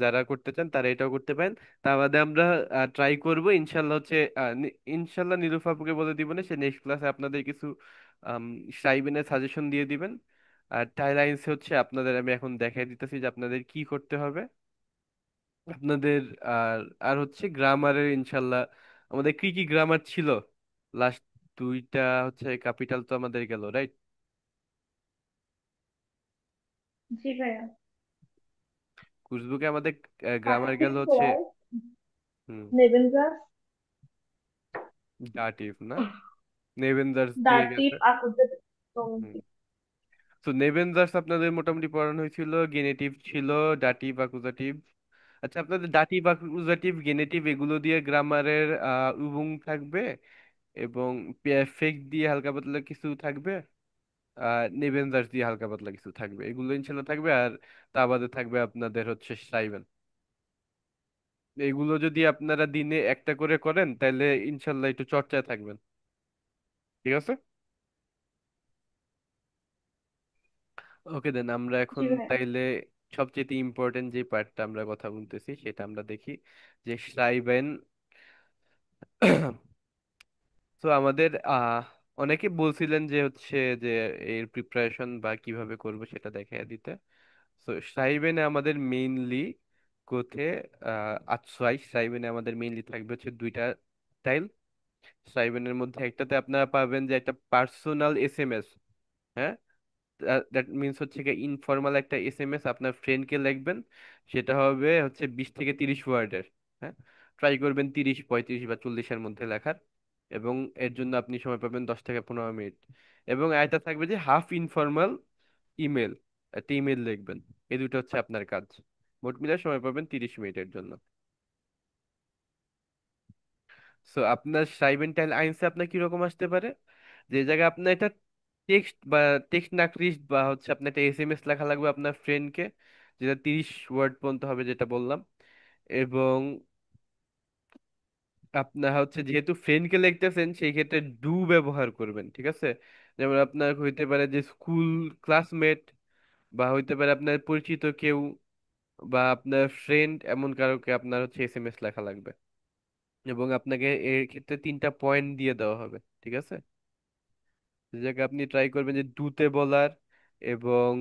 যারা করতে চান তারা এটাও করতে পারেন। তা বাদে আমরা ট্রাই করব ইনশাল্লাহ হচ্ছে ইনশাল্লাহ নিরুফা আপুকে বলে দিব না, সে নেক্সট ক্লাসে আপনাদের কিছু সাইবেনের সাজেশন দিয়ে দিবেন। আর টাইলাইন্স হচ্ছে আপনাদের আমি এখন দেখাই দিতেছি যে আপনাদের কি করতে হবে আপনাদের। আর আর হচ্ছে গ্রামারের ইনশাল্লাহ আমাদের কি কি গ্রামার ছিল লাস্ট দুইটা, হচ্ছে ক্যাপিটাল তো আমাদের গেল, রাইট? জি ভাইয়া। কুইজবুকে আমাদের গ্রামার গেল পার্টিসিপেট হচ্ছে করার হুম নেবেনজাস, ডাটিভ না, নেভেনজার্স দিয়ে দার্টিভ, গেছে। আকুজেটিভ। হুম তো নেভেনজার্স আপনাদের মোটামুটি পড়ানো হয়েছিল, গেনেটিভ ছিল, ডাটিভ আকুজাটিভ। আচ্ছা আপনাদের ডাটিভ আকুজাটিভ গেনেটিভ এগুলো দিয়ে গ্রামারের উবুং থাকবে, এবং পেরফেক্ট দিয়ে হালকা পাতলা কিছু থাকবে, আর নেভেনজার্স দিয়ে হালকা পাতলা কিছু থাকবে, এগুলো ইনশাল্লাহ থাকবে। আর তা বাদে থাকবে আপনাদের হচ্ছে সাইবেন। এগুলো যদি আপনারা দিনে একটা করে করেন তাহলে ইনশাল্লাহ একটু চর্চায় থাকবেন, ঠিক আছে? ওকে দেন আমরা জি এখন ভাইয়া। তাইলে সবচেয়ে ইম্পর্টেন্ট যে পার্টটা আমরা কথা বলতেছি সেটা আমরা দেখি, যে সাইবেন। তো আমাদের অনেকে বলছিলেন যে হচ্ছে যে এর প্রিপারেশন বা কিভাবে করব সেটা দেখাই দিতে। তো সাইবেনে আমাদের মেইনলি কোথে আচ্ছাই সাইবেনে আমাদের মেইনলি থাকবে হচ্ছে দুইটা স্টাইল। সাইবেনের মধ্যে একটাতে আপনারা পাবেন যে একটা পার্সোনাল এসএমএস, হ্যাঁ, দ্যাট মিনস হচ্ছে কি ইনফর্মাল একটা এসএমএস আপনার ফ্রেন্ডকে লিখবেন, সেটা হবে হচ্ছে 20 থেকে 30 ওয়ার্ডের। হ্যাঁ, ট্রাই করবেন 30, 35 বা 40-এর মধ্যে লেখার, এবং এর জন্য আপনি সময় পাবেন 10 থেকে 15 মিনিট। এবং আরেকটা থাকবে যে হাফ ইনফর্মাল ইমেল, একটা ইমেল লিখবেন। এই দুটো হচ্ছে আপনার কাজ, মোট মিলে সময় পাবেন 30 মিনিটের জন্য। সো আপনার সাইবেন্টাইল আইনসে আপনার কিরকম আসতে পারে, যে জায়গায় আপনার এটা টেক্সট বা টেক্সট না কৃষ্ট বা হচ্ছে আপনার একটা এসএমএস লেখা লাগবে আপনার ফ্রেন্ডকে, যেটা 30 ওয়ার্ড পর্যন্ত হবে যেটা বললাম। এবং আপনার হচ্ছে যেহেতু ফ্রেন্ডকে লিখতেছেন সেই ক্ষেত্রে ডু ব্যবহার করবেন, ঠিক আছে? যেমন আপনার হইতে পারে যে স্কুল ক্লাসমেট, বা হইতে পারে আপনার পরিচিত কেউ, বা আপনার ফ্রেন্ড, এমন কারোকে আপনার হচ্ছে এসএমএস লেখা লাগবে। এবং আপনাকে এর ক্ষেত্রে 3টা পয়েন্ট দিয়ে দেওয়া হবে, ঠিক আছে? যে জায়গায় আপনি ট্রাই করবেন যে দুতে বলার, এবং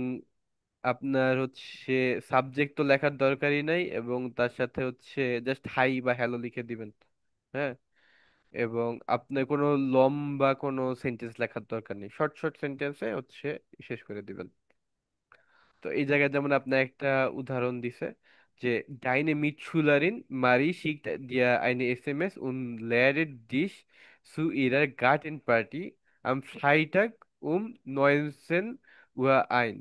আপনার হচ্ছে সাবজেক্ট তো লেখার দরকারই নাই, এবং তার সাথে হচ্ছে জাস্ট হাই বা হ্যালো লিখে দিবেন। হ্যাঁ, এবং আপনার কোনো লম্বা কোনো সেন্টেন্স লেখার দরকার নেই, শর্ট শর্ট সেন্টেন্সে হচ্ছে শেষ করে দিবেন। তো এই জায়গায় যেমন আপনার একটা উদাহরণ দিছে যে Deine Mitschülerin Marie schickt dir eine SMS und lädt dich zu ihrer Gartenparty am Freitag um 19 Uhr ein.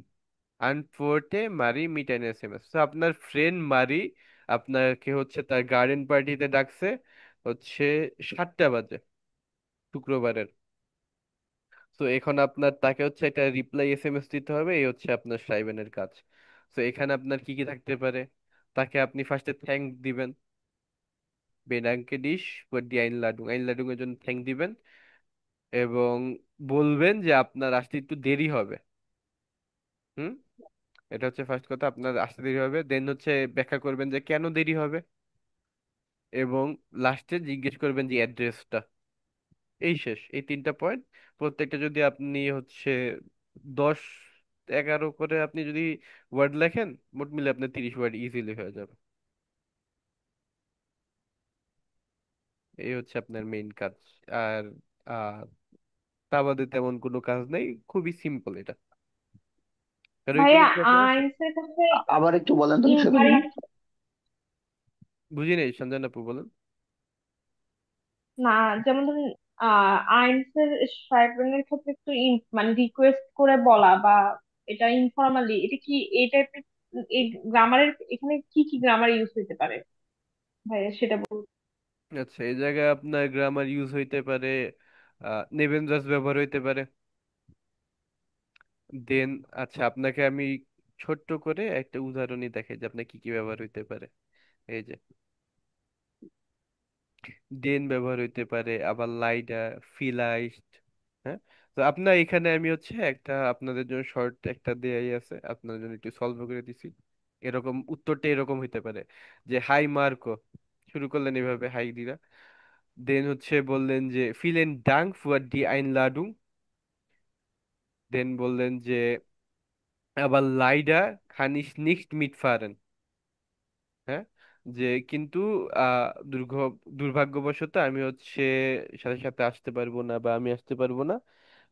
Antworte Marie mit einer SMS. তো আপনার ফ্রেন্ড মারি আপনাকে হচ্ছে তার গার্ডেন পার্টিতে ডাকছে হচ্ছে 7টা বাজে শুক্রবারের। তো এখন আপনার তাকে হচ্ছে একটা রিপ্লাই এসএমএস দিতে হবে, এই হচ্ছে আপনার সাইবেনের কাজ। তো এখানে আপনার কি কি থাকতে পারে, তাকে আপনি ফার্স্টে থ্যাঙ্ক দিবেন, বেদাঙ্কে ডিশ দি আইন লাডুং এর জন্য থ্যাঙ্ক দিবেন, এবং বলবেন যে আপনার আসতে একটু দেরি হবে। হুম, এটা হচ্ছে ফার্স্ট কথা, আপনার আসতে দেরি হবে। দেন হচ্ছে ব্যাখ্যা করবেন যে কেন দেরি হবে, এবং লাস্টে জিজ্ঞেস করবেন যে অ্যাড্রেসটা। এই শেষ, এই 3টা পয়েন্ট। প্রত্যেকটা যদি আপনি হচ্ছে 10, 11 করে আপনি যদি ওয়ার্ড লেখেন, মোট মিলে আপনার 30 ওয়ার্ড ইজিলি হয়ে যাবে। এই হচ্ছে আপনার মেইন কাজ। আর আহ তা বাদে তেমন কোনো কাজ নেই, খুবই সিম্পল এটা। কারণ কোনো ভাইয়া প্রবলেম আছে? আইনসের কাছে আবার একটু বলেন তো বিষয়টা কি? ইনকারেক্ট, বুঝি নাই, সঞ্জয় আপু বলেন। না যেমন ধরুন আইনসের সাইবারের ক্ষেত্রে একটু মানে রিকোয়েস্ট করে বলা বা এটা ইনফর্মালি, এটা কি এই টাইপের, এই গ্রামারের এখানে কি কি গ্রামার ইউজ হতে পারে ভাইয়া সেটা বলুন। আচ্ছা, এই জায়গায় আপনার গ্রামার ইউজ হইতে পারে, নেবেনজাস ব্যবহার হইতে পারে। দেন আচ্ছা আপনাকে আমি ছোট্ট করে একটা উদাহরণই দেখাই যে আপনার কি কি ব্যবহার হইতে পারে। এই যে দেন ব্যবহার হইতে পারে, আবার লাইডা, ফিলাইস্ট। হ্যাঁ, তো আপনার এখানে আমি হচ্ছে একটা আপনাদের জন্য শর্ট একটা দেয়াই আছে, আপনাদের জন্য একটু সলভ করে দিছি। এরকম উত্তরটা এরকম হইতে পারে যে হাই মার্কো, শুরু করলেন এভাবে হাই দিলা, দেন হচ্ছে বললেন যে ফিলেন ডাং ফুয়ার ডি আইনলাডুং, দেন বললেন যে আবার লাইডা খান ইস নিক্সট mitfahren, হ্যাঁ, যে কিন্তু দুর্ভাগ্যবশত আমি হচ্ছে সাথে সাথে আসতে পারবো না বা আমি আসতে পারবো না।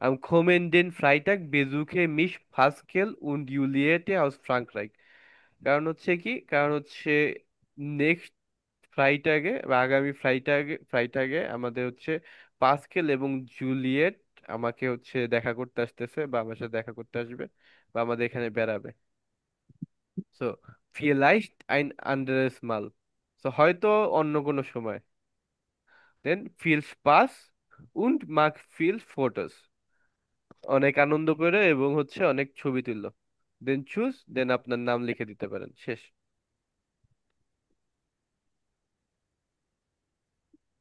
Am kommenden Freitag besuche mich Pascal und Juliette aus Frankreich. কারণ হচ্ছে কি, কারণ হচ্ছে নেক্সট ফ্রাইটাগে বা আগামী ফ্রাইটাগে আমাদের হচ্ছে পাস্কেল এবং জুলিয়েট আমাকে হচ্ছে দেখা করতে আসতেছে বা আমার সাথে দেখা করতে আসবে বা আমাদের এখানে বেড়াবে। So vielleicht ein anderes Mal, so হয়তো অন্য কোনো সময়। দেন viel Spaß und mag viel Fotos, অনেক আনন্দ করে এবং হচ্ছে অনেক ছবি তুললো। দেন চুজ, দেন আপনার নাম লিখে দিতে পারেন, শেষ।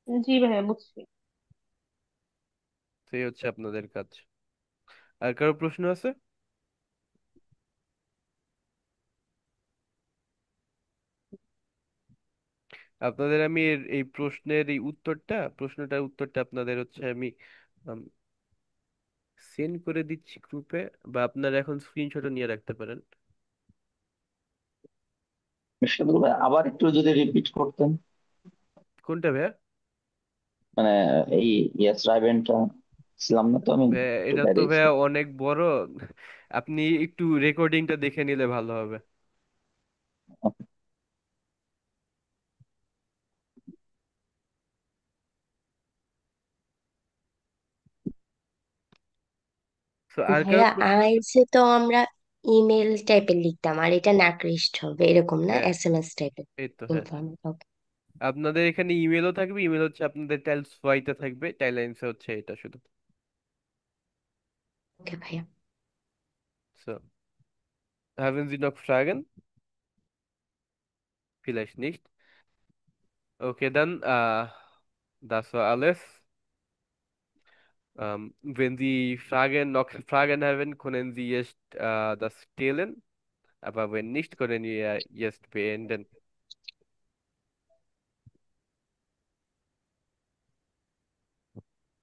জি ভাইয়া, বুঝছি। সেই হচ্ছে আপনাদের কাজ। আর কারো প্রশ্ন আছে? আপনাদের আমি এই প্রশ্নের এই প্রশ্নটার উত্তরটা আপনাদের হচ্ছে আমি সেন্ড করে দিচ্ছি গ্রুপে, বা আপনারা এখন স্ক্রিনশটও নিয়ে রাখতে পারেন। মিশকাতুল ভাই, আবার একটু যদি রিপিট করতেন, কোনটা ভাইয়া? মানে এই ইয়েস রাইভেনটা ছিলাম না তো আমি, একটু এটা তো বাইরে ভাইয়া ছিলাম। অনেক বড়, আপনি একটু রেকর্ডিংটা দেখে নিলে ভালো হবে। তো আর কারো ভাইয়া প্রশ্ন আছে? আইসে তো আমরা ইমেল টাইপের লিখতাম, আর এটা নাকরিস্ট হবে এরকম না, হ্যাঁ, এসএমএস টাইপের এই তো, হ্যাঁ। ইনফরমেশন। ওকে। আপনাদের এখানে ইমেলও থাকবে, ইমেল হচ্ছে আপনাদের টাইলস ওয়াইতে থাকবে, টাইলাইন্সে হচ্ছে এটা শুধু। ওকে ভাইয়া। So, haben Sie noch Fragen? Vielleicht nicht. Okay, dann, das war alles. Wenn Sie noch Fragen haben, können Sie jetzt das stellen, aber wenn nicht, können wir jetzt beenden.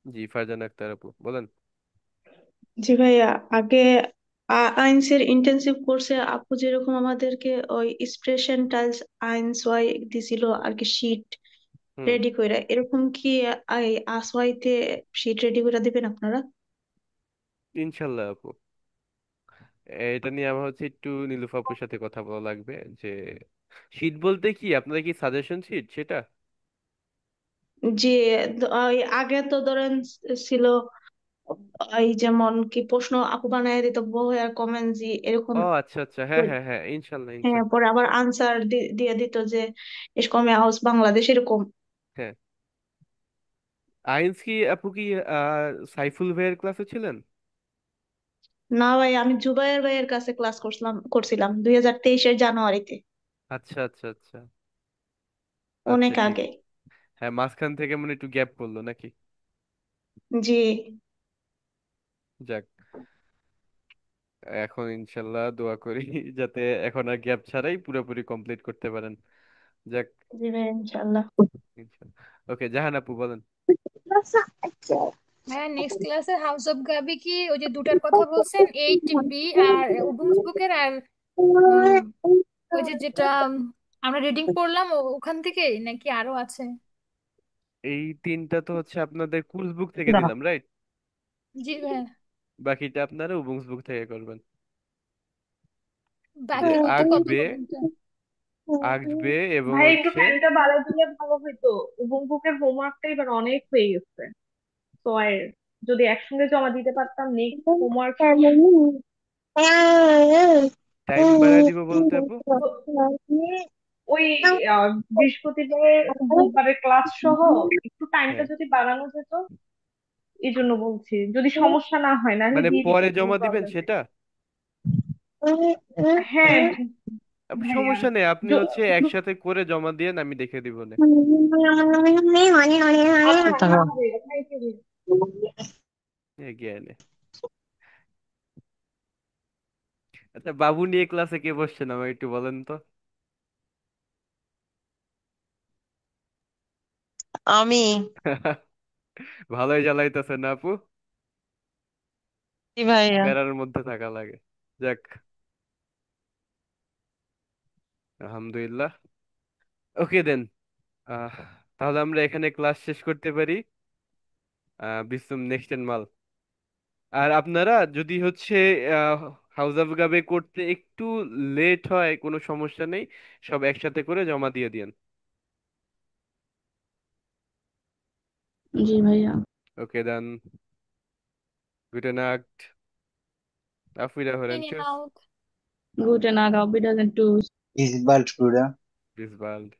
জি, ফারজান আক্তার আপু বলেন। জি ভাইয়া, আগে আইনসের ইন্টেন্সিভ কোর্সে আপু যেরকম আমাদেরকে ওই এক্সপ্রেশন টাইলস আইনস ওয়াই দিছিল আর কি, শীট হুম, রেডি কইরা, এরকম কি এই আসওয়াইতে শীট রেডি কইরা দিবেন আপনারা? ইনশাল্লাহ আপু। এটা নিয়ে আমার হচ্ছে একটু নীলুফা আপুর সাথে কথা বলা লাগবে যে শীট বলতে কি, আপনাদের কি সাজেশন শীট সেটা? যে ওই আগে তো ধরেন ছিল এই যেমন কি প্রশ্ন আপু বানায় দিত বই আর কমেন্ট এরকম। ও আচ্ছা আচ্ছা, হ্যাঁ হ্যাঁ হ্যাঁ, ইনশাল্লাহ হ্যাঁ, ইনশাল্লাহ। পরে আবার আনসার দিয়ে দিত যে এসকমে হাউস বাংলাদেশ এরকম। হ্যাঁ, আইনস কি আপু কি সাইফুল ভাইয়ের ক্লাসে ছিলেন? না ভাই, আমি জুবায়ের ভাইয়ের কাছে ক্লাস করছিলাম 2023-এর জানুয়ারিতে, আচ্ছা আচ্ছা আচ্ছা আচ্ছা, অনেক ঠিক আগে। আছে। হ্যাঁ, মাঝখান থেকে মনে একটু গ্যাপ পড়লো নাকি? জি। যাক, এখন ইনশাল্লাহ দোয়া করি যাতে এখন আর গ্যাপ ছাড়াই পুরোপুরি কমপ্লিট করতে পারেন। যাক, জি ভাই, ইনশাল্লাহ। ইনশাল্লাহ। ওকে, জাহান আপু বলেন। হ্যাঁ, নেক্সট ক্লাসে হাউস অফ গাবি কি ওই যে দুটার কথা বলছেন, 8B আর উডুমস বুকের, আর উম, ওই যে যেটা আমরা রিডিং পড়লাম ওখান থেকে নাকি আরো আছে? এই তিনটা তো হচ্ছে আপনাদের কুলস বুক থেকে দিলাম, রাইট? জি ভাই। বাকিটা আপনারা উবুংস বুক থেকে করবেন। যে বাকি বলতে কত আঁকবে, পর্যন্ত? আঁকবে এবং ভাই একটু হচ্ছে টাইমটা বাড়াই দিলে ভালো হইতো। বুকের হোমওয়ার্কটা এবার অনেক হয়ে গেছে, তো আর যদি একসঙ্গে জমা দিতে পারতাম নেক্সট হোমওয়ার্ক। টাইম বাড়ায় দিব বলতে আপু। ওই বৃহস্পতিবার বুধবারের ক্লাস সহ একটু টাইমটা হ্যাঁ, যদি বাড়ানো যেত, এই জন্য বলছি, যদি সমস্যা না হয়, না হলে মানে দিয়ে পরে দিতাম, কোনো জমা দিবেন প্রবলেম নেই। সেটা? হ্যাঁ আপু, ভাইয়া। সমস্যা নেই, আপনি য- হচ্ছে একসাথে করে জমা দিয়েন, আমি দেখে দিব না। আচ্ছা আলহামদুলিল্লাহ, থ্যাংক ইউ। এগিয়ে এনে আচ্ছা, বাবু নিয়ে ক্লাসে কে বসছেন আমাকে একটু বলেন তো। আমি। ভালোই জ্বালাইতেছে না আপু? জি ভাইয়া। প্যারার মধ্যে থাকা লাগে। যাক, আলহামদুলিল্লাহ। ওকে দেন, আহ তাহলে আমরা এখানে ক্লাস শেষ করতে পারি। বিসুম নেক্সট এন্ড মাল। আর আপনারা যদি হচ্ছে হাউস অফ গাবে করতে একটু লেট হয়, কোনো সমস্যা নেই, সব একসাথে করে জমা দিয়ে দিয়েন। জি ভাইয়া। Okay then, good night, auf Wiederhören, ইন tschüss, আউট। Gute Nacht, auf Wiedersehen, tschüss. Bis bald, Bruder. bis bald.